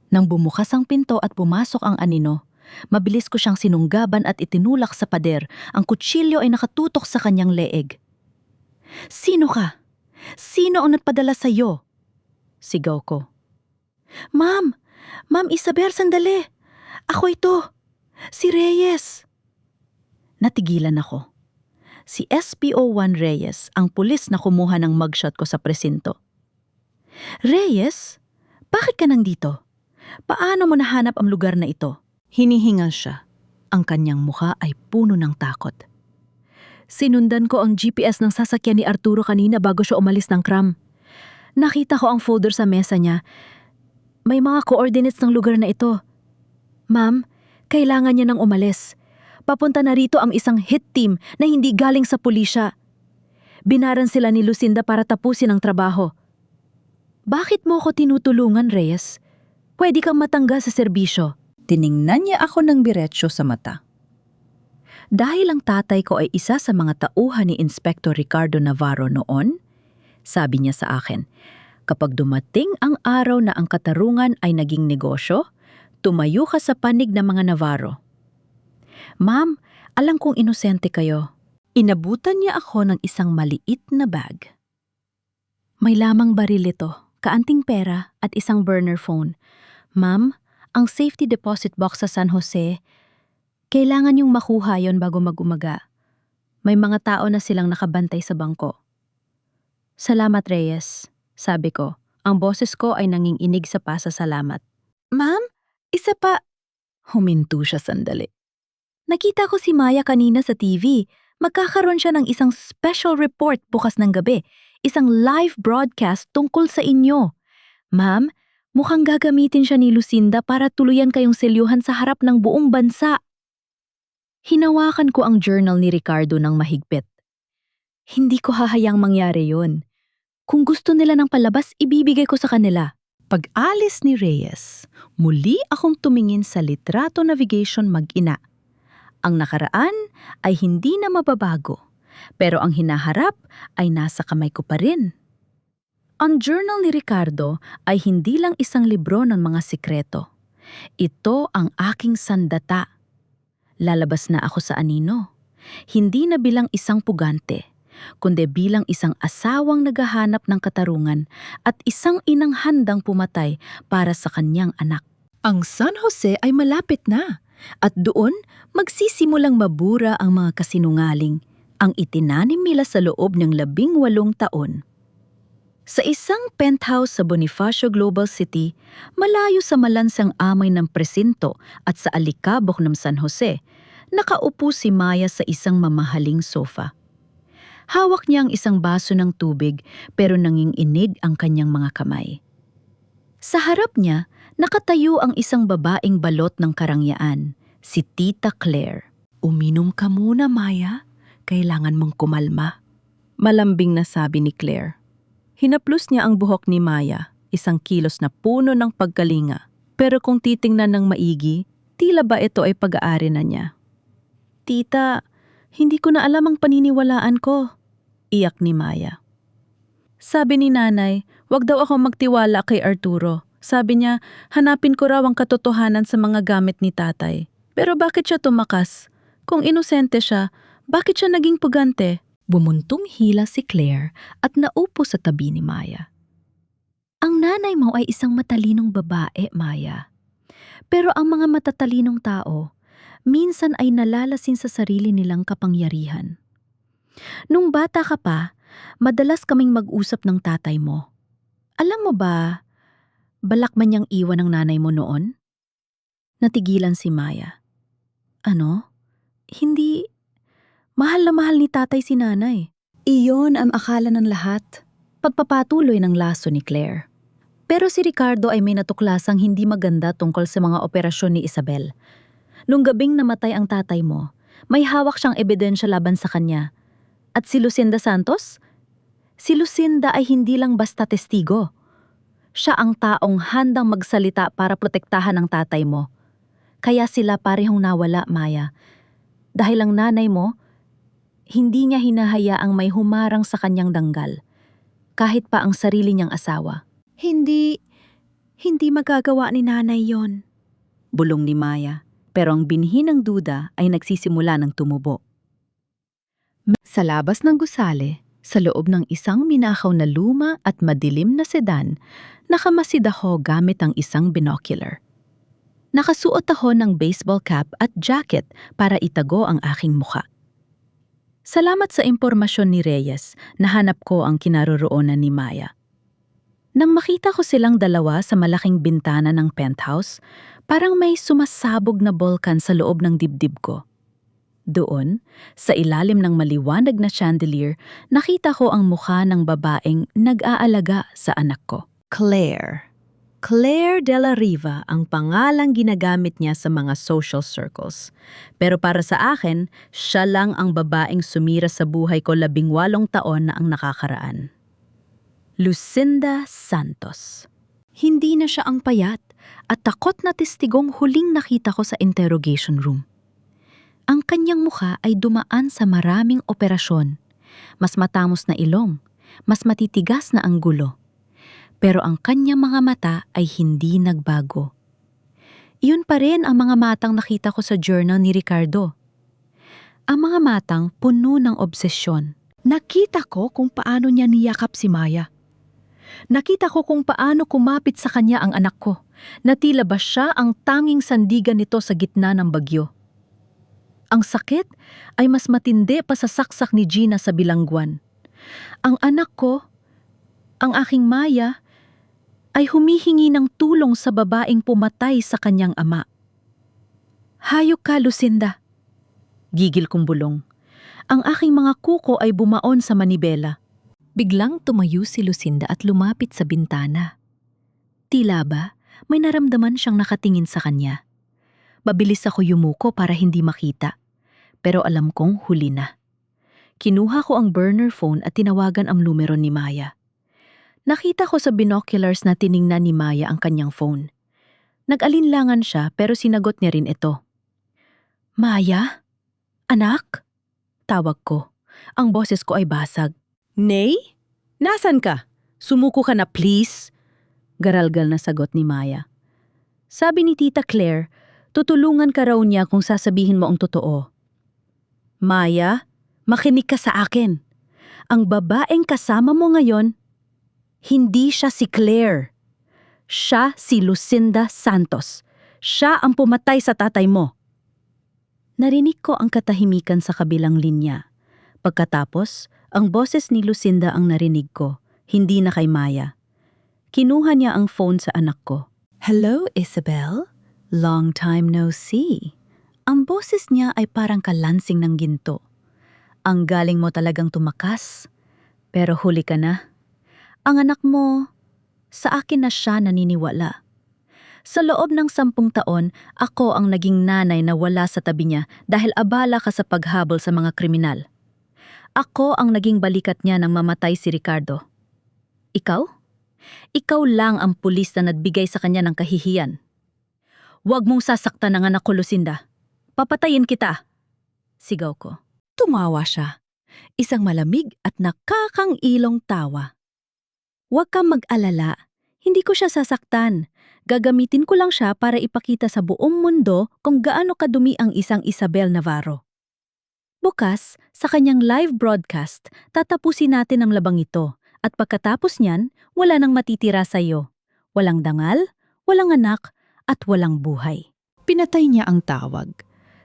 Nang bumukas ang pinto at pumasok ang anino, mabilis ko siyang sinunggaban at itinulak sa pader. Ang kutsilyo ay nakatutok sa kanyang leeg. Sino ka? Sino ang nagpadala sa'yo? Sigaw ko. Ma'am! Ma'am Isabel, sandali! Ako ito! Si Reyes! Natigilan ako. Si SPO1 Reyes, ang pulis na kumuha ng mugshot ko sa presinto. Reyes? Bakit ka nandito? Paano mo nahanap ang lugar na ito? Hinihingal siya. Ang kanyang mukha ay puno ng takot. Sinundan ko ang GPS ng sasakyan ni Arturo kanina bago siya umalis ng CRAM. Nakita ko ang folder sa mesa niya. May mga coordinates ng lugar na ito. Ma'am, kailangan niya nang umalis. Papunta na rito ang isang hit team na hindi galing sa pulisya. Binaran sila ni Lucinda para tapusin ang trabaho. Bakit mo ko tinutulungan, Reyes? Pwede kang matanggal sa serbisyo. Tiningnan niya ako ng diretsyo sa mata. Dahil ang tatay ko ay isa sa mga tauhan ni Inspector Ricardo Navarro noon, sabi niya sa akin, kapag dumating ang araw na ang katarungan ay naging negosyo, tumayo ka sa panig ng mga Navarro. Ma'am, alam kong inosente kayo. Inabutan niya ako ng isang maliit na bag. May lamang baril ito, kaanting pera at isang burner phone. Ma'am, ang safety deposit box sa San Jose, kailangan yung makuha yon bago mag-umaga. May mga tao na silang nakabantay sa bangko. Salamat, Reyes, sabi ko. Ang boses ko ay nanginginig sa pasasalamat. Ma'am, isa pa. Huminto siya sandali. Nakita ko si Maya kanina sa TV. Magkakaroon siya ng isang special report bukas ng gabi. Isang live broadcast tungkol sa inyo. Ma'am, mukhang gagamitin siya ni Lucinda para tuluyan kayong selyuhan sa harap ng buong bansa. Hinawakan ko ang journal ni Ricardo ng mahigpit. Hindi ko hahayang mangyari yun. Kung gusto nila ng palabas, ibibigay ko sa kanila. Pag-alis ni Reyes, muli akong tumingin sa litrato navigation mag-ina. Ang nakaraan ay hindi na mababago, pero ang hinaharap ay nasa kamay ko pa rin. Ang journal ni Ricardo ay hindi lang isang libro ng mga sikreto. Ito ang aking sandata. Lalabas na ako sa anino. Hindi na bilang isang pugante, kundi bilang isang asawang naghahanap ng katarungan at isang inang handang pumatay para sa kanyang anak. Ang San Jose ay malapit na at doon magsisimulang mabura ang mga kasinungaling ang itinanim nila sa loob ng 18 taon. Sa isang penthouse sa Bonifacio Global City, malayo sa malansang amay ng presinto at sa alikabok ng San Jose, nakaupo si Maya sa isang mamahaling sofa. Hawak niya ang isang baso ng tubig pero nanginginig ang kanyang mga kamay. Sa harap niya, nakatayo ang isang babaeng balot ng karangyaan, si Tita Claire. Uminom ka muna, Maya. Kailangan mong kumalma. Malambing na sabi ni Claire. Hinaplos niya ang buhok ni Maya, isang kilos na puno ng pagkalinga. Pero kung titingnan ng maigi, tila ba ito ay pag-aari na niya. Tita, hindi ko na alam ang paniniwalaan ko, iyak ni Maya. Sabi ni nanay, wag daw ako magtiwala kay Arturo. Sabi niya, hanapin ko raw ang katotohanan sa mga gamit ni tatay. Pero bakit siya tumakas? Kung inosente siya, bakit siya naging pugante? Bumuntong hila si Claire at naupo sa tabi ni Maya. Ang nanay mo ay isang matalinong babae, Maya. Pero ang mga matatalinong tao, minsan ay nalalasin sa sarili nilang kapangyarihan. Nung bata ka pa, madalas kaming mag-usap ng tatay mo. Alam mo ba, balak man niyang iwan ng nanay mo noon? Natigilan si Maya. Ano? Hindi. Mahal na mahal ni tatay si nanay. Iyon ang akala ng lahat. Pagpapatuloy ng laso ni Claire. Pero si Ricardo ay may natuklasang hindi maganda tungkol sa mga operasyon ni Isabel. Nung gabing namatay ang tatay mo, may hawak siyang ebidensya laban sa kanya. At si Lucinda Santos? Si Lucinda ay hindi lang basta testigo. Siya ang taong handang magsalita para protektahan ang tatay mo. Kaya sila parehong nawala, Maya. Dahil ang nanay mo, hindi niya hinahayaang may humarang sa kanyang danggal, kahit pa ang sarili niyang asawa. Hindi magagawa ni nanay yon, bulong ni Maya, pero ang binhi ng duda ay nagsisimula ng tumubo. Sa labas ng gusali, Sa loob ng isang minakaw na luma at madilim na sedan, nakamasid ako gamit ang isang binocular. Nakasuot ako ng baseball cap at jacket para itago ang aking mukha. Salamat sa impormasyon ni Reyes, nahanap ko ang kinaroroonan ni Maya. Nang makita ko silang dalawa sa malaking bintana ng penthouse, parang may sumasabog na bolkan sa loob ng dibdib ko. Doon, sa ilalim ng maliwanag na chandelier, nakita ko ang mukha ng babaeng nag-aalaga sa anak ko. Claire. Claire de la Riva ang pangalang ginagamit niya sa mga social circles. Pero para sa akin, siya lang ang babaeng sumira sa buhay ko 18 taon na ang nakakaraan. Lucinda Santos. Hindi na siya ang payat at takot na testigong huling nakita ko sa interrogation room. Ang kanyang mukha ay dumaan sa maraming operasyon. Mas matamos na ilong, mas matitigas na anggulo. Pero ang kanyang mga mata ay hindi nagbago. Iyon pa rin ang mga matang nakita ko sa journal ni Ricardo. Ang mga matang puno ng obsesyon. Nakita ko kung paano niya niyakap si Maya. Nakita ko kung paano kumapit sa kanya ang anak ko, na tila ba siya ang tanging sandigan nito sa gitna ng bagyo. Ang sakit ay mas matindi pa sa saksak ni Gina sa bilangguan. Ang anak ko, ang aking Maya, ay humihingi ng tulong sa babaeng pumatay sa kanyang ama. Hayop ka, Lucinda. Gigil kong bulong. Ang aking mga kuko ay bumaon sa manibela. Biglang tumayo si Lucinda at lumapit sa bintana. Tila ba, may naramdaman siyang nakatingin sa kanya. Mabilis ako yumuko para hindi makita. Pero alam kong huli na. Kinuha ko ang burner phone at tinawagan ang numero ni Maya. Nakita ko sa binoculars na tiningnan ni Maya ang kanyang phone. Nag-alinlangan siya pero sinagot niya rin ito. Maya? Anak? Tawag ko. Ang boses ko ay basag. Nay? Nasaan ka? Sumuko ka na please? Garalgal na sagot ni Maya. Sabi ni Tita Claire, tutulungan ka raw niya kung sasabihin mo ang totoo. Maya, makinig ka sa akin. Ang babaeng kasama mo ngayon, hindi siya si Claire. Siya si Lucinda Santos. Siya ang pumatay sa tatay mo. Narinig ko ang katahimikan sa kabilang linya. Pagkatapos, ang boses ni Lucinda ang narinig ko, hindi na kay Maya. Kinuha niya ang phone sa anak ko. Hello, Isabel? Long time no see. Ang boses niya ay parang kalansing ng ginto. Ang galing mo talagang tumakas. Pero huli ka na. Ang anak mo, sa akin na siya naniniwala. Sa loob ng 10 taon, ako ang naging nanay na wala sa tabi niya dahil abala ka sa paghabol sa mga kriminal. Ako ang naging balikat niya nang mamatay si Ricardo. Ikaw? Ikaw lang ang pulis na nagbigay sa kanya ng kahihiyan. Huwag mong sasaktan ang anak ko, Lucinda. Papatayin kita. Sigaw ko. Tumawa siya. Isang malamig at nakakangilong tawa. Huwag kang mag-alala. Hindi ko siya sasaktan. Gagamitin ko lang siya para ipakita sa buong mundo kung gaano kadumi ang isang Isabel Navarro. Bukas, sa kanyang live broadcast, tatapusin natin ang labang ito at pagkatapos niyan, wala nang matitira sa iyo. Walang dangal, walang anak, at walang buhay. Pinatay niya ang tawag.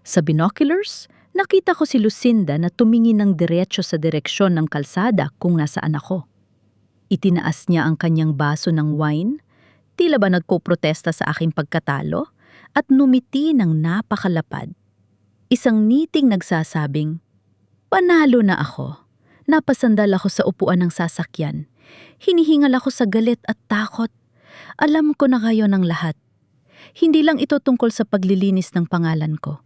Sa binoculars, nakita ko si Lucinda na tumingin ng diretso sa direksyon ng kalsada kung nasaan ako. Itinaas niya ang kanyang baso ng wine, tila ba nagpoprotesta sa aking pagkatalo, at numiti ng napakalapad. Isang ngiting nagsasabing, panalo na ako. Napasandal ako sa upuan ng sasakyan. Hinihingal ako sa galit at takot. Alam ko na kayo ng lahat. Hindi lang ito tungkol sa paglilinis ng pangalan ko.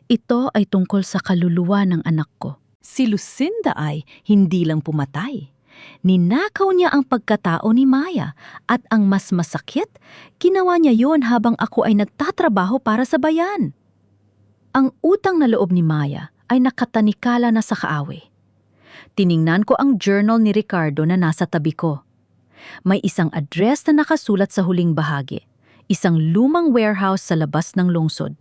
Ito ay tungkol sa kaluluwa ng anak ko. Si Lucinda ay hindi lang pumatay. Ninakaw niya ang pagkatao ni Maya at ang mas masakit, ginawa niya yon habang ako ay nagtatrabaho para sa bayan. Ang utang na loob ni Maya ay nakatanikala na sa kaaway. Tiningnan ko ang journal ni Ricardo na nasa tabi ko. May isang address na nakasulat sa huling bahagi, isang lumang warehouse sa labas ng lungsod.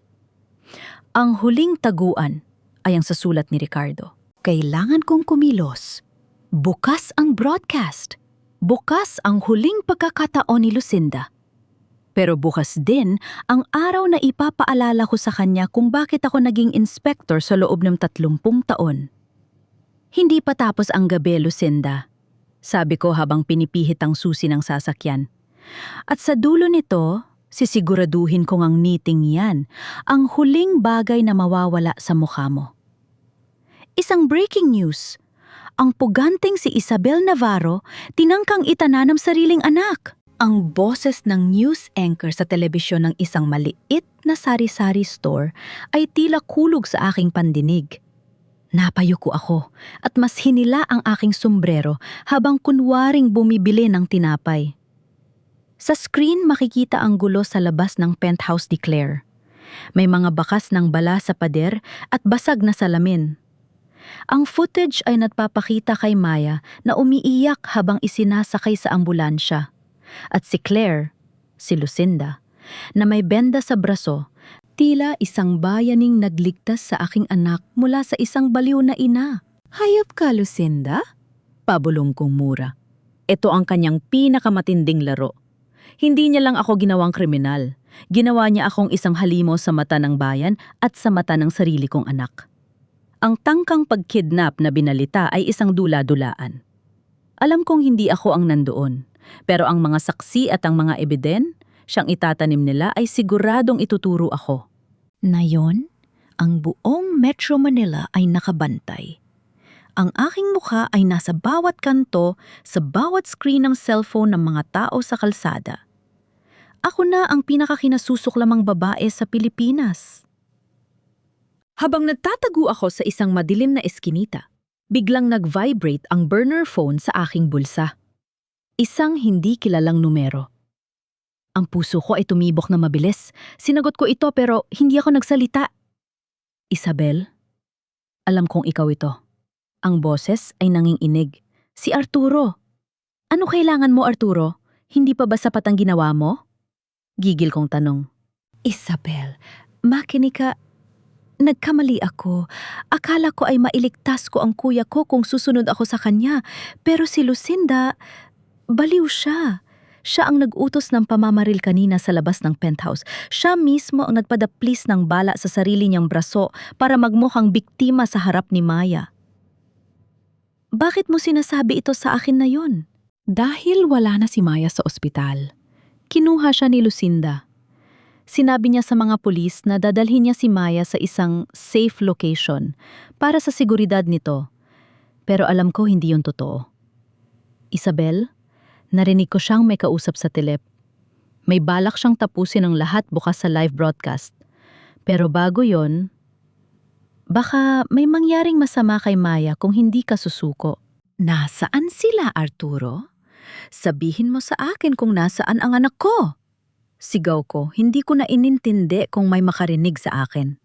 Ang huling taguan ay ang sasulat ni Ricardo. Kailangan kong kumilos. Bukas ang broadcast. Bukas ang huling pagkakataon ni Lucinda. Pero bukas din ang araw na ipapaalala ko sa kanya kung bakit ako naging inspector sa loob ng 30 taon. Hindi pa tapos ang gabi, Lucinda. Sabi ko habang pinipihit ang susi ng sasakyan. At sa dulo nito, sisiguraduhin kong ang knitting yan, ang huling bagay na mawawala sa mukha mo. Isang breaking news. Ang puganteng si Isabel Navarro tinangkang itananam sariling anak. Ang boses ng news anchor sa telebisyon ng isang maliit na sari-sari store ay tila kulog sa aking pandinig. Napayuko ako at mas hinila ang aking sombrero habang kunwaring bumibili ng tinapay. Sa screen makikita ang gulo sa labas ng penthouse ni Claire. May mga bakas ng bala sa pader at basag na salamin. Ang footage ay nagpapakita kay Maya na umiiyak habang isinasakay sa ambulansya. At si Claire, si Lucinda, na may benda sa braso, tila isang bayaning nagligtas sa aking anak mula sa isang baliw na ina. Hayop ka, Lucinda? Pabulong kong mura. Ito ang kanyang pinakamatinding laro. Hindi niya lang ako ginawang kriminal. Ginawa niya akong isang halimo sa mata ng bayan at sa mata ng sarili kong anak. Ang tangkang pagkidnap na binalita ay isang dula-dulaan. Alam kong hindi ako ang nandoon, pero ang mga saksi at ang mga ebiden, siyang itatanim nila ay siguradong ituturo ako. Nayon, ang buong Metro Manila ay nakabantay. Ang aking mukha ay nasa bawat kanto, sa bawat screen ng cellphone ng mga tao sa kalsada. Ako na ang pinakakinasusullamang babae sa Pilipinas. Habang nagtatago ako sa isang madilim na eskinita, biglang nag-vibrate ang burner phone sa aking bulsa. Isang hindi kilalang numero. Ang puso ko ay tumibok na mabilis. Sinagot ko ito pero hindi ako nagsalita. Isabel, alam kong ikaw ito. Ang boses ay nanginginig. Si Arturo. Ano kailangan mo, Arturo? Hindi pa ba sapat ang ginawa mo? Gigil kong tanong. Isabel, makinig ka. Nagkamali ako. Akala ko ay mailigtas ko ang kuya ko kung susunod ako sa kanya. Pero si Lucinda, baliw siya. Siya ang nag-utos ng pamamaril kanina sa labas ng penthouse. Siya mismo ang nagpadaplis ng bala sa sarili niyang braso para magmukhang biktima sa harap ni Maya. Bakit mo sinasabi ito sa akin na yon? Dahil wala na si Maya sa ospital. Kinuha siya ni Lucinda. Sinabi niya sa mga pulis na dadalhin niya si Maya sa isang safe location para sa seguridad nito. Pero alam ko hindi yun totoo. Isabel, narinig ko siyang may kausap sa telep. May balak siyang tapusin ang lahat bukas sa live broadcast. Pero bago yon, baka may mangyaring masama kay Maya kung hindi ka susuko. Nasaan sila, Arturo? Sabihin mo sa akin kung nasaan ang anak ko. Sigaw ko, hindi ko na inintindi kung may makarinig sa akin.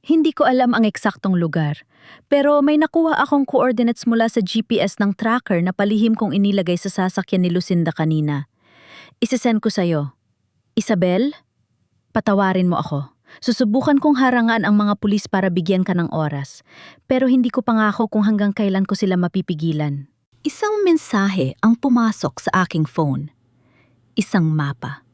Hindi ko alam ang eksaktong lugar, pero may nakuha akong coordinates mula sa GPS ng tracker na palihim kong inilagay sa sasakyan ni Lucinda kanina. Isesend ko sa'yo. Isabel, patawarin mo ako. Susubukan kong harangan ang mga pulis para bigyan ka ng oras, pero hindi ko pangako kung hanggang kailan ko sila mapipigilan. Isang mensahe ang pumasok sa aking phone. Isang mapa.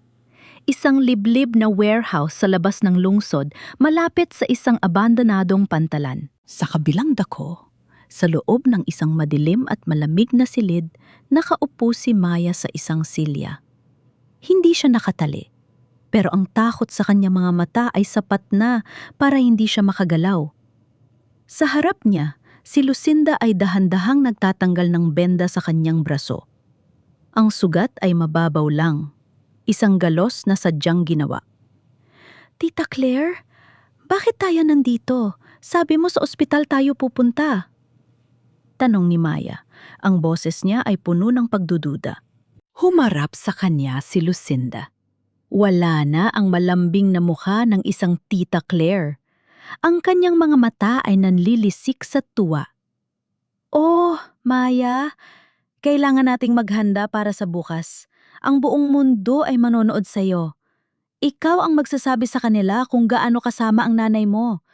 Isang liblib na warehouse sa labas ng lungsod malapit sa isang abandonadong pantalan. Sa kabilang dako, sa loob ng isang madilim at malamig na silid, nakaupo si Maya sa isang silya. Hindi siya nakatali, pero ang takot sa kanyang mga mata ay sapat na para hindi siya makagalaw. Sa harap niya, si Lucinda ay dahan-dahang nagtatanggal ng benda sa kanyang braso. Ang sugat ay mababaw lang. Isang galos na sadyang ginawa. Tita Claire, bakit tayo nandito? Sabi mo sa ospital tayo pupunta. Tanong ni Maya. Ang boses niya ay puno ng pagdududa. Humarap sa kanya si Lucinda. Wala na ang malambing na mukha ng isang Tita Claire. Ang kanyang mga mata ay nanlilisik sa tuwa. Oh, Maya, kailangan nating maghanda para sa bukas. Ang buong mundo ay manonood sa'yo. Ikaw ang magsasabi sa kanila kung gaano kasama ang nanay mo.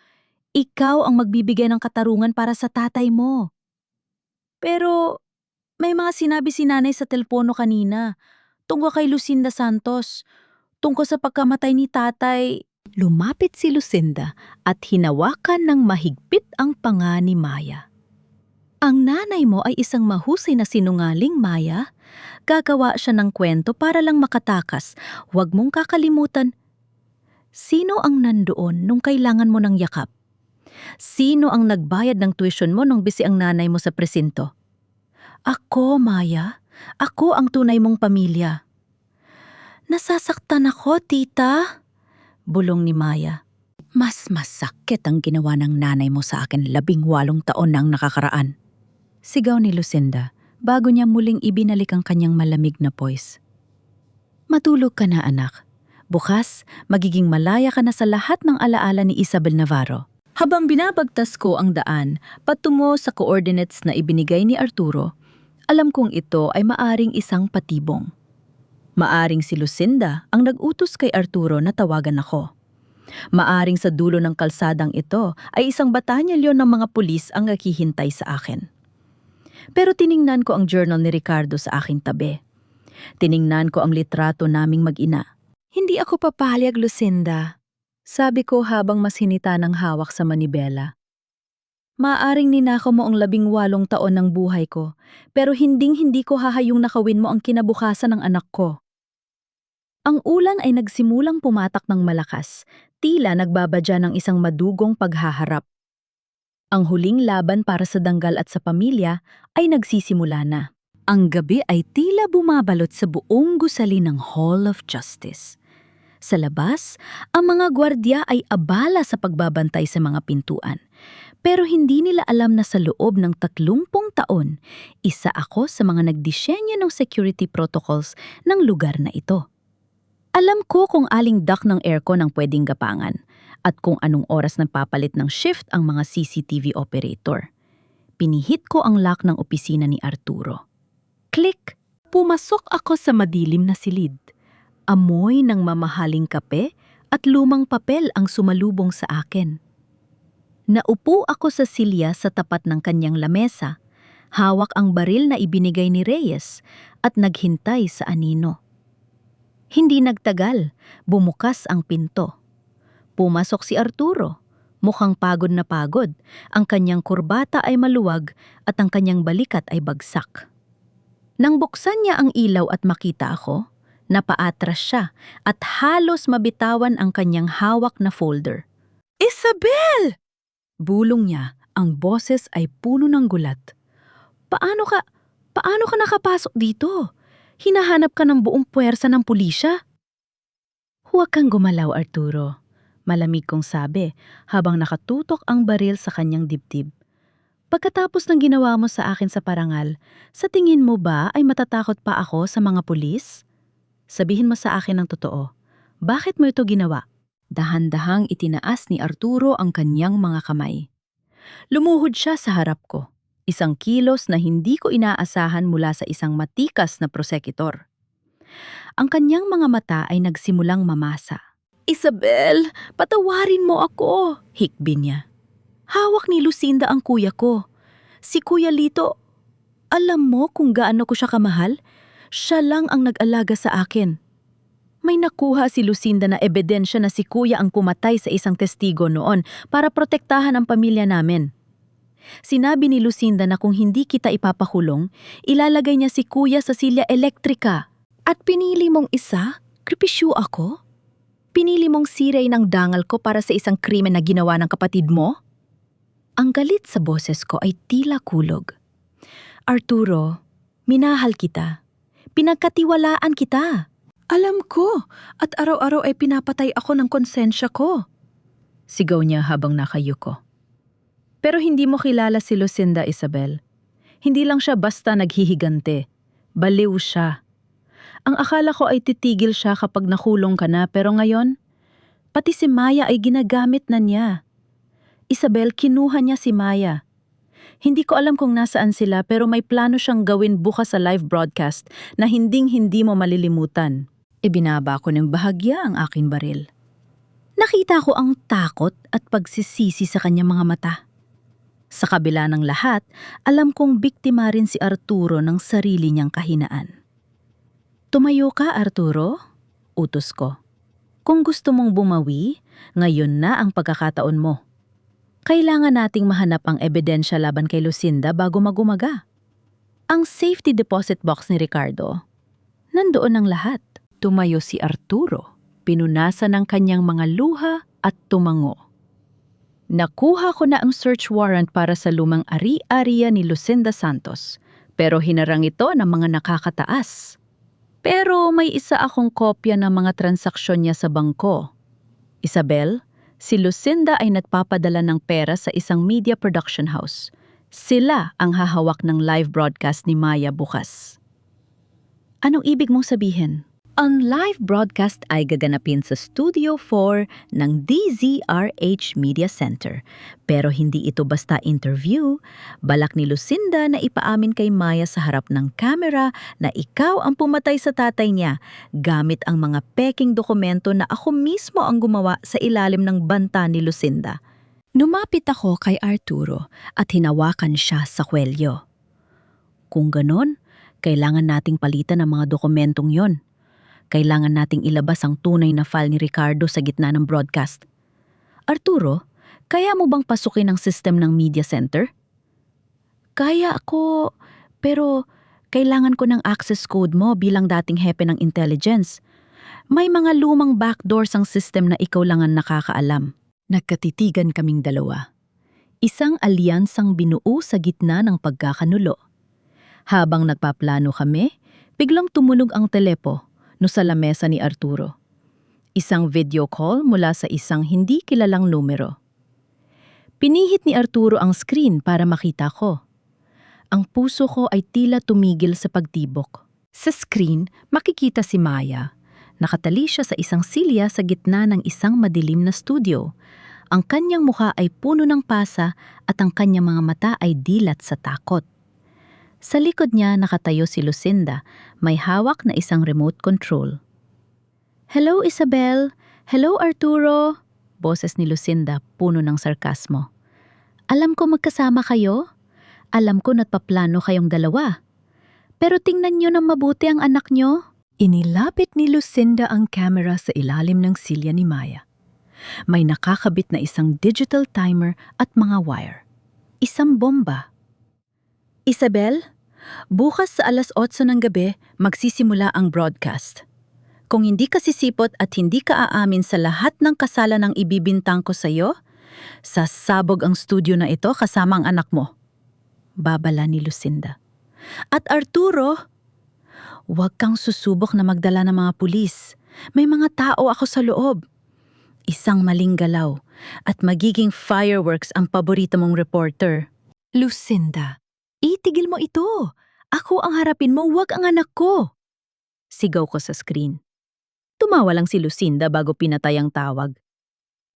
Ikaw ang magbibigay ng katarungan para sa tatay mo. Pero may mga sinabi si nanay sa telepono kanina tungkol kay Lucinda Santos, tungkol sa pagkamatay ni tatay. Lumapit si Lucinda at hinawakan ng mahigpit ang panga ni Maya. Ang nanay mo ay isang mahusay na sinungaling, Maya. Gagawa siya ng kwento para lang makatakas. Huwag mong kakalimutan. Sino ang nandoon nung kailangan mo ng yakap? Sino ang nagbayad ng tuition mo nung bisi ang nanay mo sa presinto? Ako, Maya. Ako ang tunay mong pamilya. Nasasaktan ako, tita. Bulong ni Maya. Mas masakit ang ginawa ng nanay mo sa akin 18 taon nang nakakaraan. Sigaw ni Lucinda bago niya muling ibinalik ang kanyang malamig na voice. Matulog ka na, anak. Bukas, magiging malaya ka na sa lahat ng alaala ni Isabel Navarro. Habang binabagtas ko ang daan patungo sa coordinates na ibinigay ni Arturo, alam kong ito ay maaring isang patibong. Maaring si Lucinda ang nag-utos kay Arturo na tawagan ako. Maaring sa dulo ng kalsadang ito ay isang batanyalyon ng mga pulis ang naghihintay sa akin. Pero tiningnan ko ang journal ni Ricardo sa aking tabi. Tiningnan ko ang litrato naming mag-ina. Hindi ako papayag, Lucinda. Sabi ko habang mas hinita ng hawak sa manibela. Maaring ninakaw mo ang 18 taon ng buhay ko, pero hinding-hindi ko hahayong nakawin mo ang kinabukasan ng anak ko. Ang ulan ay nagsimulang pumatak ng malakas, tila nagbabadya ng isang madugong paghaharap. Ang huling laban para sa danggal at sa pamilya ay nagsisimula na. Ang gabi ay tila bumabalot sa buong gusali ng Hall of Justice. Sa labas, ang mga gwardya ay abala sa pagbabantay sa mga pintuan. Pero hindi nila alam na sa loob ng 30 taon, isa ako sa mga nagdisenyo ng security protocols ng lugar na ito. Alam ko kung aling duct ng aircon ang pwedeng gapangan at kung anong oras nagpapalit ng shift ang mga CCTV operator. Pinihit ko ang lock ng opisina ni Arturo. Click! Pumasok ako sa madilim na silid. Amoy ng mamahaling kape at lumang papel ang sumalubong sa akin. Naupo ako sa silya sa tapat ng kanyang lamesa, hawak ang baril na ibinigay ni Reyes at naghintay sa anino. Hindi nagtagal, bumukas ang pinto. Pumasok si Arturo, mukhang pagod na pagod, ang kanyang kurbata ay maluwag at ang kanyang balikat ay bagsak. Nang buksan niya ang ilaw at makita ako, napaatras siya at halos mabitawan ang kanyang hawak na folder. Isabel! Bulong niya, ang boses ay puno ng gulat. Paano ka nakapasok dito? Hinahanap ka ng buong puwersa ng pulisya? Huwag kang gumalaw, Arturo. Malamig kong sabi habang nakatutok ang baril sa kanyang dibdib. Pagkatapos ng ginawa mo sa akin sa parangal, sa tingin mo ba ay matatakot pa ako sa mga pulis? Sabihin mo sa akin ang totoo. Bakit mo ito ginawa? Dahan-dahang itinaas ni Arturo ang kanyang mga kamay. Lumuhod siya sa harap ko. Isang kilos na hindi ko inaasahan mula sa isang matikas na prosecutor. Ang kanyang mga mata ay nagsimulang mamasa. Isabel, patawarin mo ako, hikbi niya. Hawak ni Lucinda ang kuya ko. Si Kuya Lito, alam mo kung gaano ko siya kamahal? Siya lang ang nag-alaga sa akin. May nakuha si Lucinda na ebidensya na si Kuya ang pumatay sa isang testigo noon para protektahan ang pamilya namin. Sinabi ni Lucinda na kung hindi kita ipapakulong, ilalagay niya si Kuya sa silya elektrika. At pinili mong isa? Kripisyo ako? Pinili mong siray ng dangal ko para sa isang krimen na ginawa ng kapatid mo? Ang galit sa boses ko ay tila kulog. Arturo, minahal kita. Pinagkatiwalaan kita. Alam ko, at araw-araw ay pinapatay ako ng konsensya ko. Sigaw niya habang nakayuko. Pero hindi mo kilala si Lucinda, Isabel. Hindi lang siya basta naghihigante. Baliw siya. Ang akala ko ay titigil siya kapag nakulong ka na, pero ngayon, pati si Maya ay ginagamit na niya. Isabel, kinuha niya si Maya. Hindi ko alam kung nasaan sila, pero may plano siyang gawin bukas sa live broadcast na hinding-hindi mo malilimutan. Ibinaba ko ng bahagya ang aking baril. Nakita ko ang takot at pagsisisi sa kanyang mga mata. Sa kabila ng lahat, alam kong biktima rin si Arturo ng sarili niyang kahinaan. Tumayo ka, Arturo? Utos ko. Kung gusto mong bumawi, ngayon na ang pagkakataon mo. Kailangan nating mahanap ang ebidensya laban kay Lucinda bago magumaga. Ang safety deposit box ni Ricardo, nandoon ang lahat. Tumayo si Arturo, pinunasan ng kanyang mga luha at tumango. Nakuha ko na ang search warrant para sa lumang ari-ariya ni Lucinda Santos, pero hinarang ito ng mga nakakataas. Pero may isa akong kopya ng mga transaksyon niya sa bangko. Isabel, si Lucinda ay nagpapadala ng pera sa isang media production house. Sila ang hahawak ng live broadcast ni Maya bukas. Anong ibig mong sabihin? Ang live broadcast ay gaganapin sa Studio 4 ng DZRH Media Center. Pero hindi ito basta interview. Balak ni Lucinda na ipaamin kay Maya sa harap ng kamera na ikaw ang pumatay sa tatay niya gamit ang mga peking dokumento na ako mismo ang gumawa sa ilalim ng banta ni Lucinda. Numapit ako kay Arturo at hinawakan siya sa kwelyo. Kung ganon, kailangan nating palitan ang mga dokumentong yon. Kailangan nating ilabas ang tunay na file ni Ricardo sa gitna ng broadcast. Arturo, kaya mo bang pasukin ang system ng media center? Kaya ako, pero kailangan ko ng access code mo bilang dating hepe ng intelligence. May mga lumang backdoors ang system na ikaw lang ang nakakaalam. Nagkatitigan kaming dalawa. Isang alyansang binuo sa gitna ng pagkakanulo. Habang nagpaplano kami, biglang tumunog ang telepo sa lamesa ni Arturo. Isang video call mula sa isang hindi kilalang numero. Pinihit ni Arturo ang screen para makita ko. Ang puso ko ay tila tumigil sa pagtibok. Sa screen, makikita si Maya. Nakatali siya sa isang silya sa gitna ng isang madilim na studio. Ang kanyang mukha ay puno ng pasa at ang kanyang mga mata ay dilat sa takot. Sa likod niya nakatayo si Lucinda, may hawak na isang remote control. "Hello, Isabel. Hello, Arturo." Boses ni Lucinda, puno ng sarkasmo. "Alam ko magkasama kayo. Alam ko natpaplano kayong dalawa. Pero tingnan niyo ng mabuti ang anak niyo." Inilapit ni Lucinda ang camera sa ilalim ng silya ni Maya. May nakakabit na isang digital timer at mga wire. Isang bomba. "Isabel, bukas sa 8:00 ng gabi, magsisimula ang broadcast. Kung hindi ka sisipot at hindi ka aamin sa lahat ng kasalanang ibibintang ko sa iyo, sasabog ang studio na ito kasama ang anak mo." Babala ni Lucinda. "At Arturo, huwag kang susubok na magdala ng mga pulis. May mga tao ako sa loob. Isang maling galaw at magiging fireworks ang paborito mong reporter." "Lucinda, itigil mo ito. Ako ang harapin mo, wag ang anak ko." Sigaw ko sa screen. Tumawa lang si Lucinda bago pinatay ang tawag.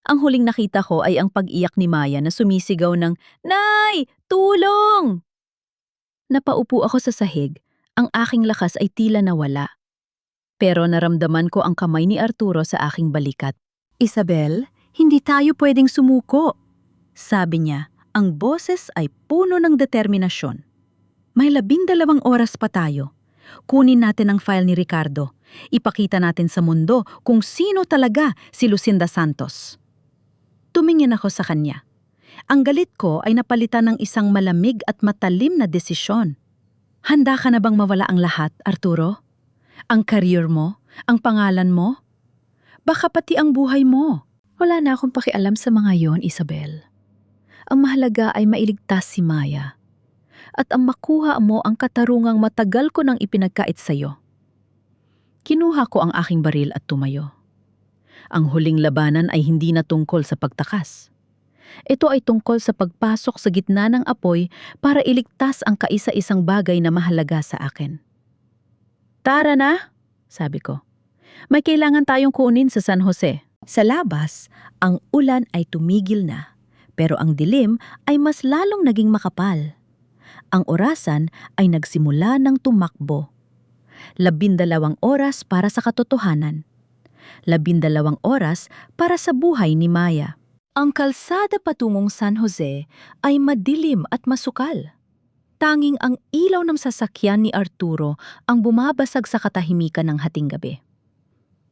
Ang huling nakita ko ay ang pag-iyak ni Maya na sumisigaw ng, "Nay! Tulong!" Napaupo ako sa sahig. Ang aking lakas ay tila nawala. Pero naramdaman ko ang kamay ni Arturo sa aking balikat. "Isabel, hindi tayo pwedeng sumuko." Sabi niya. Ang boses ay puno ng determinasyon. "May 12 oras pa tayo. Kunin natin ang file ni Ricardo. Ipakita natin sa mundo kung sino talaga si Lucinda Santos." Tumingin ako sa kanya. Ang galit ko ay napalitan ng isang malamig at matalim na desisyon. "Handa ka na bang mawala ang lahat, Arturo? Ang career mo, ang pangalan mo? Baka pati ang buhay mo." "Wala na akong pakialam sa mga yon, Isabel. Ang mahalaga ay mailigtas si Maya. At ang makuha mo ang katarungang matagal ko nang ipinagkait sa'yo." Kinuha ko ang aking baril at tumayo. Ang huling labanan ay hindi na tungkol sa pagtakas. Ito ay tungkol sa pagpasok sa gitna ng apoy para iligtas ang kaisa-isang bagay na mahalaga sa akin. "Tara na," sabi ko. "May kailangan tayong kunin sa San Jose." Sa labas, ang ulan ay tumigil na. Pero ang dilim ay mas lalong naging makapal. Ang orasan ay nagsimula ng tumakbo. 12 oras para sa katotohanan. 12 oras para sa buhay ni Maya. Ang kalsada patungong San Jose ay madilim at masukal. Tanging ang ilaw ng sasakyan ni Arturo ang bumabasag sa katahimikan ng hating gabi.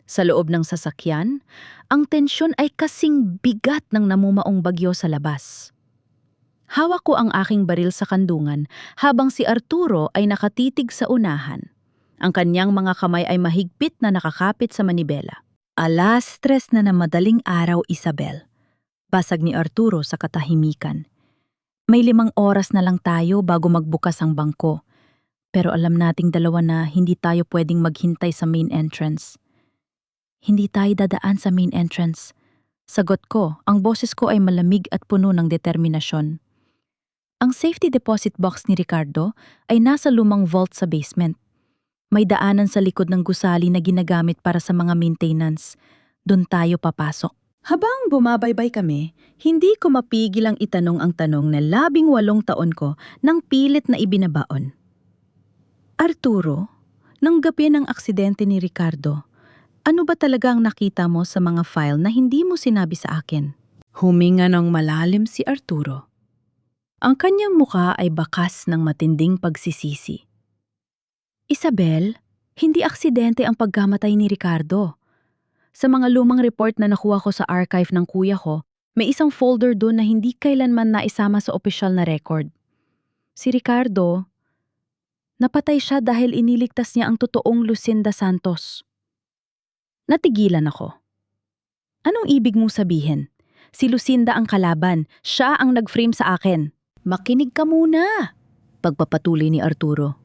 Sa loob ng sasakyan, ang tensyon ay kasing bigat ng namumaong bagyo sa labas. Hawak ko ang aking baril sa kandungan habang si Arturo ay nakatitig sa unahan. Ang kanyang mga kamay ay mahigpit na nakakapit sa manibela. 3:00 na madaling araw, Isabel. Basag ni Arturo sa katahimikan. May 5 oras na lang tayo bago magbukas ang bangko. Pero alam nating dalawa na hindi tayo pwedeng maghintay sa main entrance. Hindi tayo dadaan sa main entrance. Sagot ko, ang boses ko ay malamig at puno ng determinasyon. Ang safety deposit box ni Ricardo ay nasa lumang vault sa basement. May daanan sa likod ng gusali na ginagamit para sa mga maintenance. Doon tayo papasok. Habang bumabaybay kami, hindi ko mapigil ang itanong ang tanong na 18 taon ko nang pilit na ibinabaon. Arturo, nang gabi ng aksidente ni Ricardo, ano ba talaga ang nakita mo sa mga file na hindi mo sinabi sa akin? Huminga ng malalim si Arturo. Ang kanyang muka ay bakas ng matinding pagsisisi. Isabel, hindi aksidente ang pagkamatay ni Ricardo. Sa mga lumang report na nakuha ko sa archive ng kuya ko, may isang folder doon na hindi kailanman naisama sa opisyal na record. Si Ricardo, napatay siya dahil iniligtas niya ang totoong Lucinda Santos. Natigilan ako. Anong ibig mong sabihin? Si Lucinda ang kalaban, siya ang nag-frame sa akin. Makinig ka muna, pagpapatuloy ni Arturo.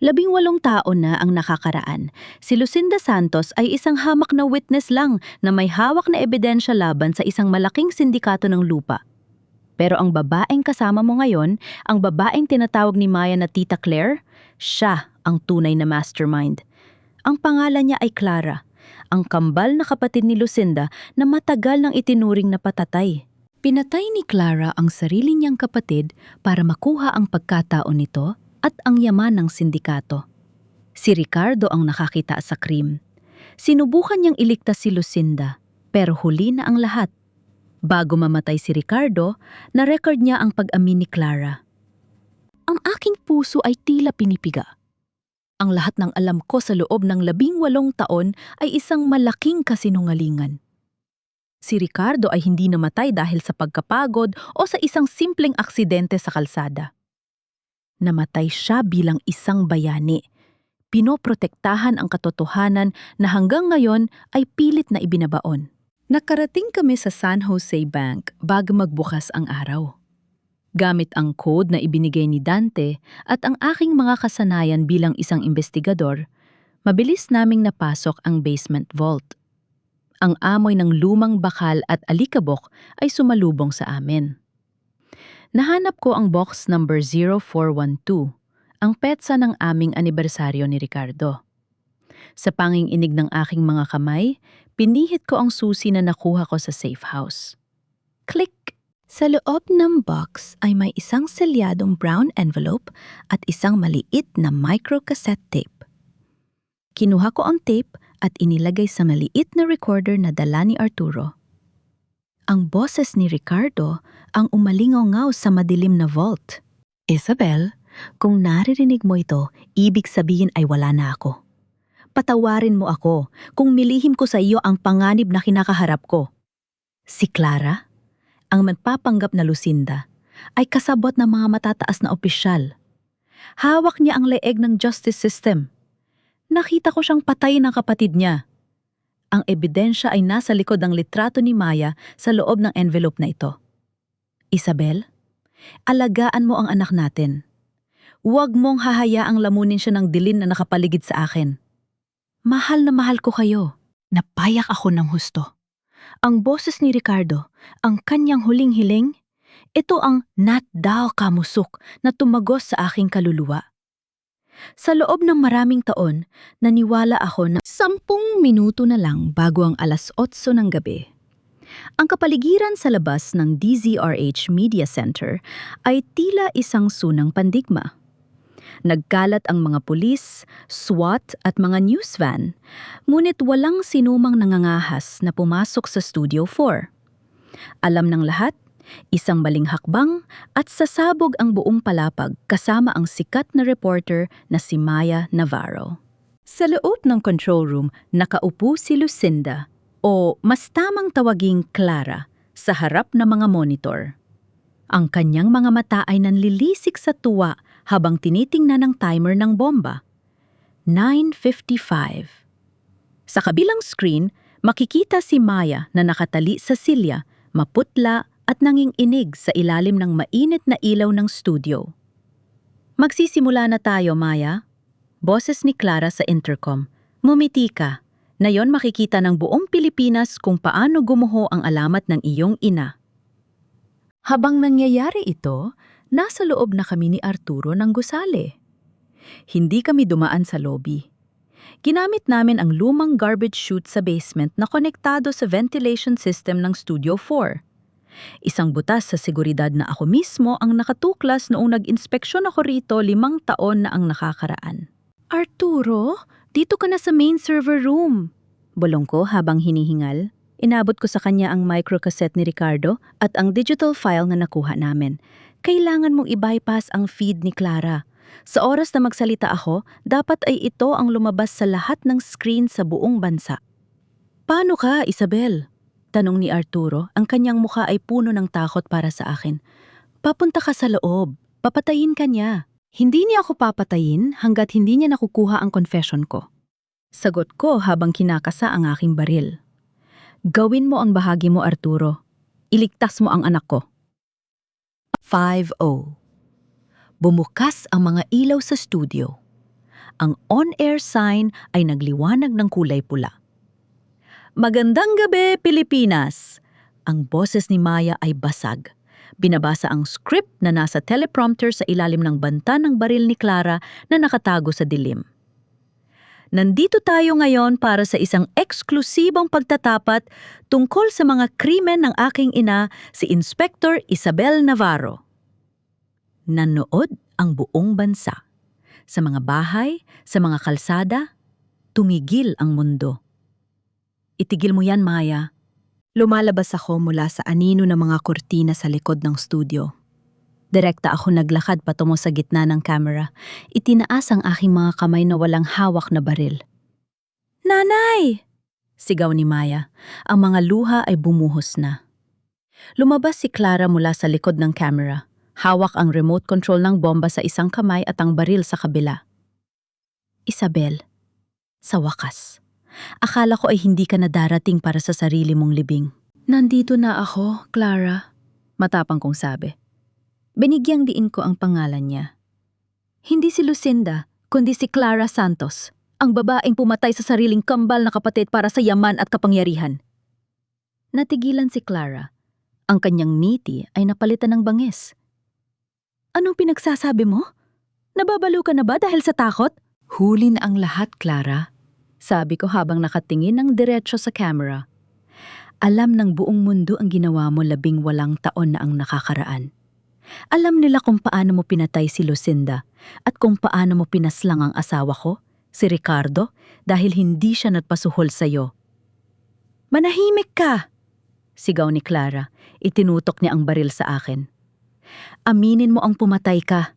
18 taon na ang nakakaraan. Si Lucinda Santos ay isang hamak na witness lang na may hawak na ebidensya laban sa isang malaking sindikato ng lupa. Pero ang babaeng kasama mo ngayon, ang babaeng tinatawag ni Maya na Tita Claire, siya ang tunay na mastermind. Ang pangalan niya ay Clara, ang kambal na kapatid ni Lucinda na matagal nang itinuring na patatay. Pinatay ni Clara ang sarili niyang kapatid para makuha ang pagkataon nito at ang yaman ng sindikato. Si Ricardo ang nakakita sa krim. Sinubukan niyang iligtas si Lucinda, pero huli na ang lahat. Bago mamatay si Ricardo, na-record niya ang pag-amin ni Clara. Ang aking puso ay tila pinipiga. Ang lahat ng alam ko sa loob ng 18 taon ay isang malaking kasinungalingan. Si Ricardo ay hindi namatay dahil sa pagkapagod o sa isang simpleng aksidente sa kalsada. Namatay siya bilang isang bayani. Pinoprotektahan ang katotohanan na hanggang ngayon ay pilit na ibinabaon. Nakarating kami sa San Jose Bank bago magbukas ang araw. Gamit ang code na ibinigay ni Dante at ang aking mga kasanayan bilang isang investigador, mabilis naming napasok ang basement vault. Ang amoy ng lumang bakal at alikabok ay sumalubong sa amin. Nahanap ko ang box number 0412, ang petsa ng aming anibersaryo ni Ricardo. Sa panginginig ng aking mga kamay, pinihit ko ang susi na nakuha ko sa safe house. Click! Sa loob ng box ay may isang selyadong brown envelope at isang maliit na microcassette tape. Kinuha ko ang tape at inilagay sa maliit na recorder na dala ni Arturo. Ang boses ni Ricardo ang umalingaw-ngaw sa madilim na vault. Isabel, kung naririnig mo ito, ibig sabihin ay wala na ako. Patawarin mo ako kung milihim ko sa iyo ang panganib na kinakaharap ko. Si Clara, ang magpapanggap na Lucinda, ay kasabot ng mga matataas na opisyal. Hawak niya ang leeg ng justice system. Nakita ko siyang patay ng kapatid niya. Ang ebidensya ay nasa likod ng litrato ni Maya sa loob ng envelope na ito. Isabel, alagaan mo ang anak natin. Huwag mong hahayaang lamunin siya ng dilim na nakapaligid sa akin. Mahal na mahal ko kayo. Napayak ako ng husto. Ang boses ni Ricardo, ang kanyang huling hiling, ito ang "Nat Dao Kamusuk" na tumagos sa aking kaluluwa. Sa loob ng maraming taon, naniwala ako na 10 minuto na lang bago ang 8:00 ng gabi. Ang kapaligiran sa labas ng DZRH Media Center ay tila isang sunang pandigma. Nagkalat ang mga pulis, SWAT at mga news van, ngunit walang sinumang nangangahas na pumasok sa Studio 4. Alam ng lahat, isang maling hakbang at sasabog ang buong palapag kasama ang sikat na reporter na si Maya Navarro. Sa loob ng control room, nakaupo si Lucinda o mas tamang tawaging Clara sa harap ng mga monitor. Ang kanyang mga mata ay nanlilisik sa tuwa habang tinitingnan ang timer ng bomba. 9:55. Sa kabilang screen, makikita si Maya na nakatali sa silya, maputla at nanginginig sa ilalim ng mainit na ilaw ng studio. Magsisimula na tayo, Maya. Boses ni Clara sa intercom. Mumiti ka. Na yon makikita ng buong Pilipinas kung paano gumuho ang alamat ng iyong ina. Habang nangyayari ito, nasa loob na kami ni Arturo ng gusali. Hindi kami dumaan sa lobby. Ginamit namin ang lumang garbage chute sa basement na konektado sa ventilation system ng Studio 4. Isang butas sa seguridad na ako mismo ang nakatuklas noong nag-inspeksyon ako rito 5 taon na ang nakakaraan. Arturo, dito ka na sa main server room. Bulong ko habang hinihingal. Inabot ko sa kanya ang microcassette ni Ricardo at ang digital file na nakuha namin. Kailangan mong i-bypass ang feed ni Clara. Sa oras na magsalita ako, dapat ay ito ang lumabas sa lahat ng screen sa buong bansa. Paano ka, Isabel? Tanong ni Arturo, ang kanyang mukha ay puno ng takot para sa akin. Papunta ka sa loob, papatayin ka niya. Hindi niya ako papatayin hanggat hindi niya nakukuha ang confession ko. Sagot ko habang kinakasa ang aking baril. Gawin mo ang bahagi mo, Arturo. Iligtas mo ang anak ko. 5:00. Bumukas ang mga ilaw sa studio. Ang on-air sign ay nagliwanag ng kulay pula. Magandang gabi, Pilipinas! Ang boses ni Maya ay basag. Binabasa ang script na nasa teleprompter sa ilalim ng banta ng baril ni Clara na nakatago sa dilim. Nandito tayo ngayon para sa isang eksklusibong pagtatapat tungkol sa mga krimen ng aking ina, si Inspector Isabel Navarro. Nanood ang buong bansa. Sa mga bahay, sa mga kalsada, tumigil ang mundo. Itigil mo yan, Maya. Lumalabas ako mula sa anino ng mga kurtina sa likod ng studio. Direkta ako naglakad patungo sa gitna ng camera. Itinaas ang aking mga kamay na walang hawak na baril. Nanay! Sigaw ni Maya. Ang mga luha ay bumuhos na. Lumabas si Clara mula sa likod ng camera. Hawak ang remote control ng bomba sa isang kamay at ang baril sa kabila. Isabel, sa wakas. Akala ko ay hindi ka na darating para sa sarili mong libing. Nandito na ako, Clara. Matapang kong sabi. Binigyang diin ko ang pangalan niya. Hindi si Lucinda, kundi si Clara Santos, ang babaeng pumatay sa sariling kambal na kapatid para sa yaman at kapangyarihan. Natigilan si Clara. Ang kanyang ngiti ay napalitan ng bangis. Anong pinagsasabi mo? Nababalo ka na ba dahil sa takot? Huli na ang lahat, Clara. Sabi ko habang nakatingin ng diretso sa camera. Alam ng buong mundo ang ginawa mo 18 taon na ang nakakaraan. Alam nila kung paano mo pinatay si Lucinda at kung paano mo pinaslang ang asawa ko, si Ricardo, dahil hindi siya nagpasuhol sa'yo. Manahimik ka! Sigaw ni Clara. Itinutok niya ang baril sa akin. Aminin mo ang pumatay ka.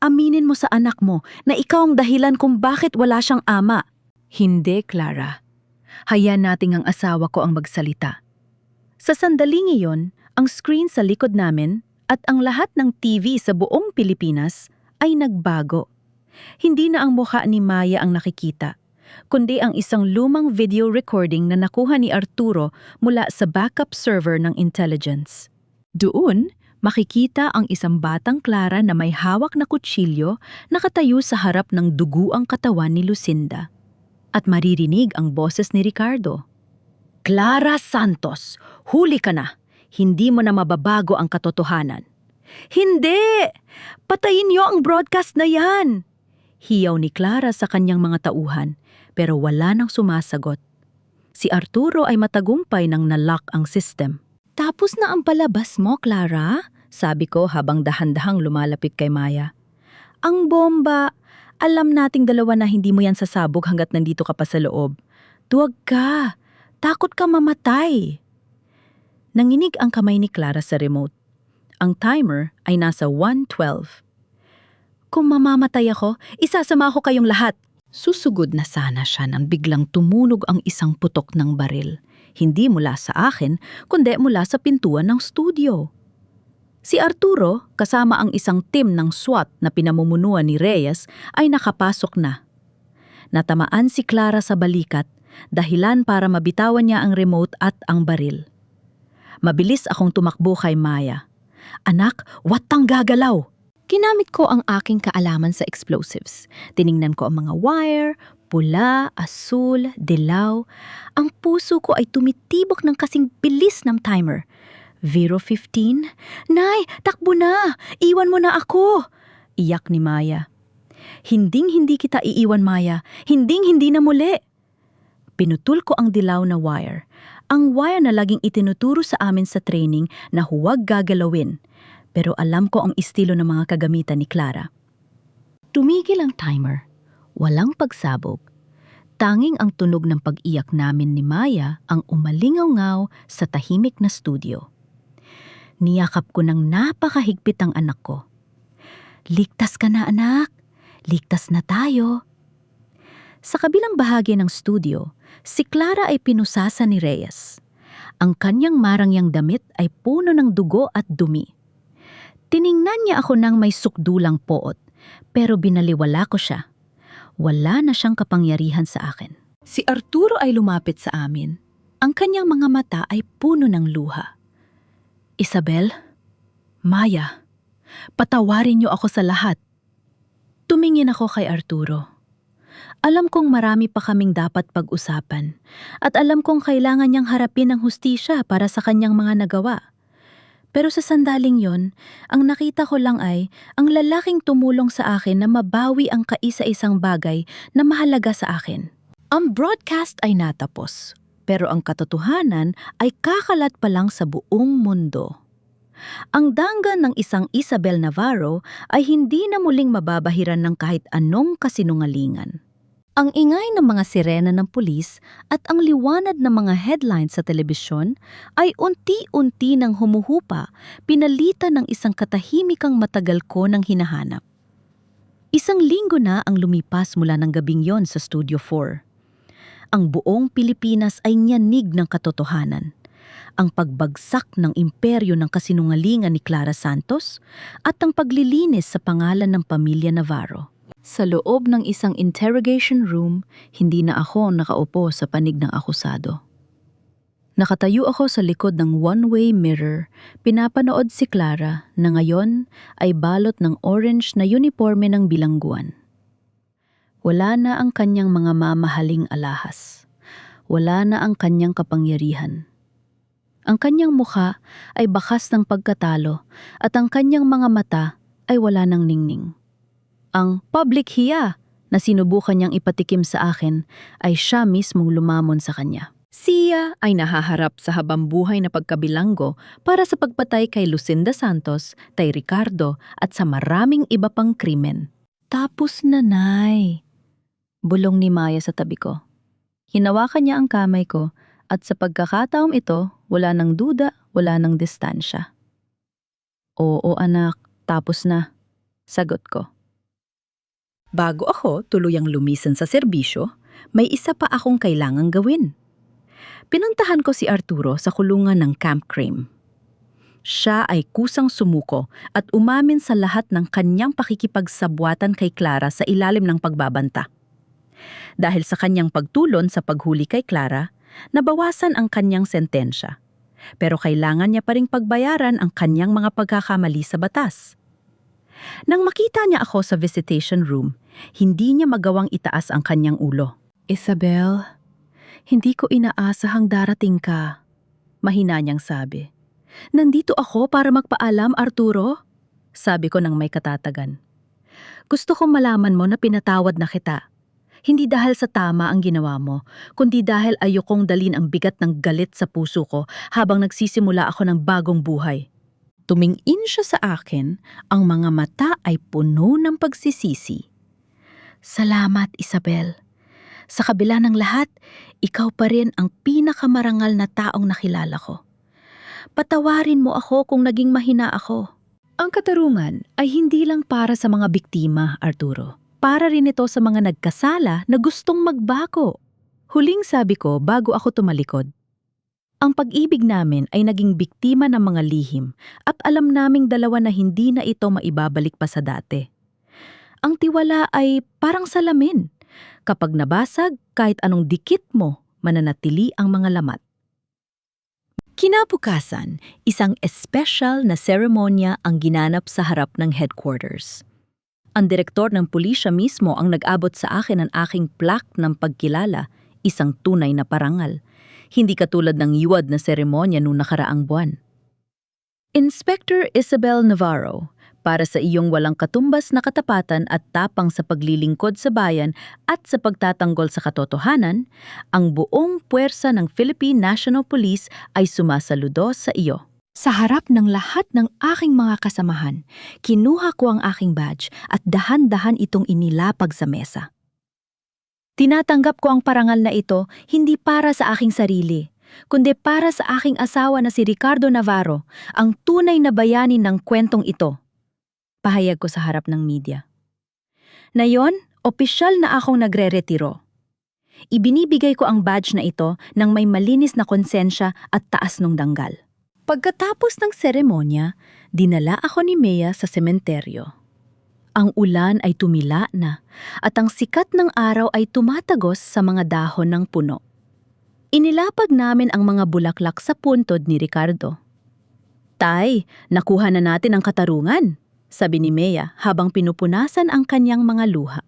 Aminin mo sa anak mo na ikaw ang dahilan kung bakit wala siyang ama. Hindi, Clara. Hayaan nating ang asawa ko ang magsalita. Sa sandaling iyon, ang screen sa likod namin at ang lahat ng TV sa buong Pilipinas ay nagbago. Hindi na ang mukha ni Maya ang nakikita, kundi ang isang lumang video recording na nakuha ni Arturo mula sa backup server ng intelligence. Doon, makikita ang isang batang Clara na may hawak na kutsilyo nakatayo sa harap ng duguang katawan ni Lucinda. At maririnig ang boses ni Ricardo. Clara Santos, huli ka na. Hindi mo na mababago ang katotohanan. Hindi! Patayin niyo ang broadcast na yan! Hiyaw ni Clara sa kanyang mga tauhan, pero wala nang sumasagot. Si Arturo ay matagumpay nang nalock ang system. Tapos na ang palabas mo, Clara? Sabi ko habang dahan-dahang lumalapit kay Maya. Ang bomba! Alam nating dalawa na hindi mo yan sasabog hanggat nandito ka pa sa loob. Duwag ka! Takot ka mamatay! Nanginig ang kamay ni Clara sa remote. Ang timer ay nasa 1:12. Kung mamamatay ako, isasama ko kayong lahat. Susugod na sana siya nang biglang tumunog ang isang putok ng baril. Hindi mula sa akin, kundi mula sa pintuan ng studio. Si Arturo, kasama ang isang team ng SWAT na pinamumunuan ni Reyes, ay nakapasok na. Natamaan si Clara sa balikat, dahilan para mabitawan niya ang remote at ang baril. Mabilis akong tumakbo kay Maya. Anak, what kang gagalaw? Ginamit ko ang aking kaalaman sa explosives. Tiningnan ko ang mga wire, pula, asul, dilaw. Ang puso ko ay tumitibok ng kasing bilis ng timer. 0:15? Nay, takbo na! Iwan mo na ako! Iyak ni Maya. Hinding-hindi kita iiwan, Maya. Hinding-hindi na muli. Pinutul ko ang dilaw na wire. Ang wire na laging itinuturo sa amin sa training na huwag gagalawin. Pero alam ko ang estilo ng mga kagamitan ni Clara. Tumigil ang timer. Walang pagsabog. Tanging ang tunog ng pag-iyak namin ni Maya ang umalingaw-ngaw sa tahimik na studio. Niyakap ko ng napakahigpit ang anak ko. Ligtas ka na, anak. Ligtas na tayo. Sa kabilang bahagi ng studio, si Clara ay pinusasa ni Reyes. Ang kanyang marangyang damit ay puno ng dugo at dumi. Tiningnan niya ako ng may sukdulang poot, pero binaliwala ko siya. Wala na siyang kapangyarihan sa akin. Si Arturo ay lumapit sa amin. Ang kanyang mga mata ay puno ng luha. Isabel, Maya, patawarin niyo ako sa lahat. Tumingin ako kay Arturo. Alam kong marami pa kaming dapat pag-usapan at alam kong kailangan niyang harapin ang hustisya para sa kanyang mga nagawa. Pero sa sandaling yon, ang nakita ko lang ay ang lalaking tumulong sa akin na mabawi ang kaisa-isang bagay na mahalaga sa akin. Ang broadcast ay natapos, pero ang katotohanan ay kakalat pa lang sa buong mundo. Ang danggan ng isang Isabel Navarro ay hindi na muling mababahiran ng kahit anong kasinungalingan. Ang ingay ng mga sirena ng pulis at ang liwanag ng mga headlines sa telebisyon ay unti-unti nang humuhupa, pinalitan ng isang katahimikang matagal ko nang hinahanap. Isang linggo na ang lumipas mula ng gabing yon sa Studio 4. Ang buong Pilipinas ay nyanig ng katotohanan. Ang pagbagsak ng imperyo ng kasinungalingan ni Clara Santos at ang paglilinis sa pangalan ng pamilya Navarro. Sa loob ng isang interrogation room, hindi na ako nakaupo sa panig ng akusado. Nakatayo ako sa likod ng one-way mirror, pinapanood si Clara na ngayon ay balot ng orange na uniforme ng bilangguan. Wala na ang kanyang mga mamahaling alahas. Wala na ang kanyang kapangyarihan. Ang kanyang mukha ay bakas ng pagkatalo at ang kanyang mga mata ay wala ng ningning. Ang public hiya na sinubukan niyang ipatikim sa akin ay siya mismong lumamon sa kanya. Siya ay nahaharap sa habambuhay na pagkabilanggo para sa pagpatay kay Lucinda Santos, kay Ricardo at sa maraming iba pang krimen. Tapos na, Nay. Bulong ni Maya sa tabi ko. Hinawakan niya ang kamay ko at sa pagkakataong ito, wala nang duda, wala nang distansya. Oo anak, tapos na. Sagot ko. Bago ako tuluyang lumisan sa serbisyo, may isa pa akong kailangang gawin. Pinuntahan ko si Arturo sa kulungan ng Camp Crame. Siya ay kusang sumuko at umamin sa lahat ng kanyang pakikipagsabwatan kay Clara sa ilalim ng pagbabanta. Dahil sa kanyang pagtulon sa paghuli kay Clara, nabawasan ang kanyang sentensya. Pero kailangan niya pa ring pagbayaran ang kanyang mga pagkakamali sa batas. Nang makita niya ako sa visitation room, hindi niya magawang itaas ang kanyang ulo. Isabel, hindi ko inaasahang darating ka, mahina niyang sabi. Nandito ako para magpaalam, Arturo, sabi ko nang may katatagan. Gusto kong malaman mo na pinatawad na kita. Hindi dahil sa tama ang ginawa mo, kundi dahil ayokong dalin ang bigat ng galit sa puso ko habang nagsisimula ako ng bagong buhay. Tumingin siya sa akin, ang mga mata ay puno ng pagsisisi. Salamat, Isabel. Sa kabila ng lahat, ikaw pa rin ang pinakamarangal na taong nakilala ko. Patawarin mo ako kung naging mahina ako. Ang katarungan ay hindi lang para sa mga biktima, Arturo. Para rin ito sa mga nagkasala na gustong magbago. Huling sabi ko bago ako tumalikod. Ang pag-ibig namin ay naging biktima ng mga lihim at alam naming dalawa na hindi na ito maibabalik pa sa dati. Ang tiwala ay parang salamin. Kapag nabasag, kahit anong dikit mo, mananatili ang mga lamat. Kinabukasan, isang espesyal na seremonya ang ginanap sa harap ng headquarters. Ang direktor ng pulisya mismo ang nag-abot sa akin ng aking plaque ng pagkilala, isang tunay na parangal. Hindi katulad ng yuwad na seremonya noong nakaraang buwan. Inspector Isabel Navarro, para sa iyong walang katumbas na katapatan at tapang sa paglilingkod sa bayan at sa pagtatanggol sa katotohanan, ang buong puwersa ng Philippine National Police ay sumasaludo sa iyo. Sa harap ng lahat ng aking mga kasamahan, kinuha ko ang aking badge at dahan-dahan itong inilapag sa mesa. Tinatanggap ko ang parangal na ito hindi para sa aking sarili, kundi para sa aking asawa na si Ricardo Navarro, ang tunay na bayani ng kwentong ito. Pahayag ko sa harap ng media. Ngayon, opisyal na akong nagre-retiro. Ibinibigay ko ang badge na ito ng may malinis na konsensya at taas ng danggal. Pagkatapos ng seremonya, dinala ako ni Mea sa sementeryo. Ang ulan ay tumila na at ang sikat ng araw ay tumatagos sa mga dahon ng puno. Inilapag namin ang mga bulaklak sa puntod ni Ricardo. Tay, nakuha na natin ang katarungan, sabi ni Mea habang pinupunasan ang kanyang mga luha.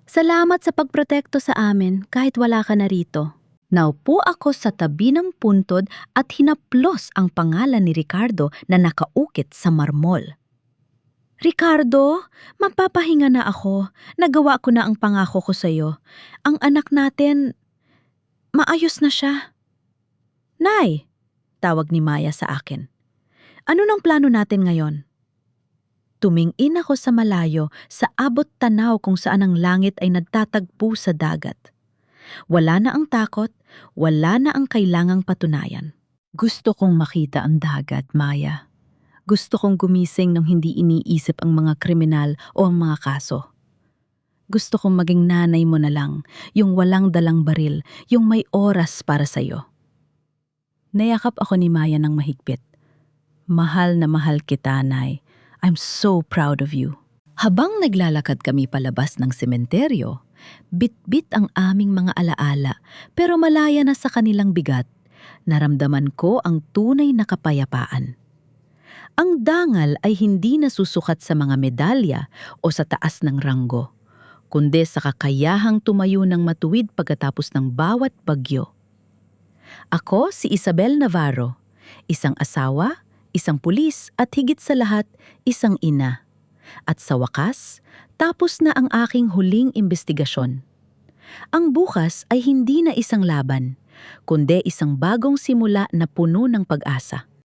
Salamat sa pagprotekto sa amin kahit wala ka na rito. Naupo ako sa tabi ng puntod at hinaplos ang pangalan ni Ricardo na nakaukit sa marmol. Ricardo, mapapahinga na ako. Nagawa ko na ang pangako ko sa iyo. Ang anak natin, maayos na siya. Nay, tawag ni Maya sa akin. Ano nang plano natin ngayon? Tumingin ako sa malayo sa abot tanaw kung saan ang langit ay nagtatagpo sa dagat. Wala na ang takot, wala na ang kailangang patunayan. Gusto kong makita ang dagat, Maya. Gusto kong gumising nang hindi iniisip ang mga kriminal o ang mga kaso. Gusto kong maging nanay mo na lang, yung walang dalang baril, yung may oras para sa'yo. Nayakap ako ni Maya ng mahigpit. Mahal na mahal kita, Nay. I'm so proud of you. Habang naglalakad kami palabas ng sementeryo, bit-bit ang aming mga alaala pero malaya na sa kanilang bigat. Naramdaman ko ang tunay na kapayapaan. Ang dangal ay hindi nasusukat sa mga medalya o sa taas ng ranggo, kundi sa kakayahang tumayo ng matuwid pagkatapos ng bawat bagyo. Ako si Isabel Navarro, isang asawa, isang pulis at higit sa lahat, isang ina. At sa wakas, tapos na ang aking huling imbestigasyon. Ang bukas ay hindi na isang laban, kundi isang bagong simula na puno ng pag-asa.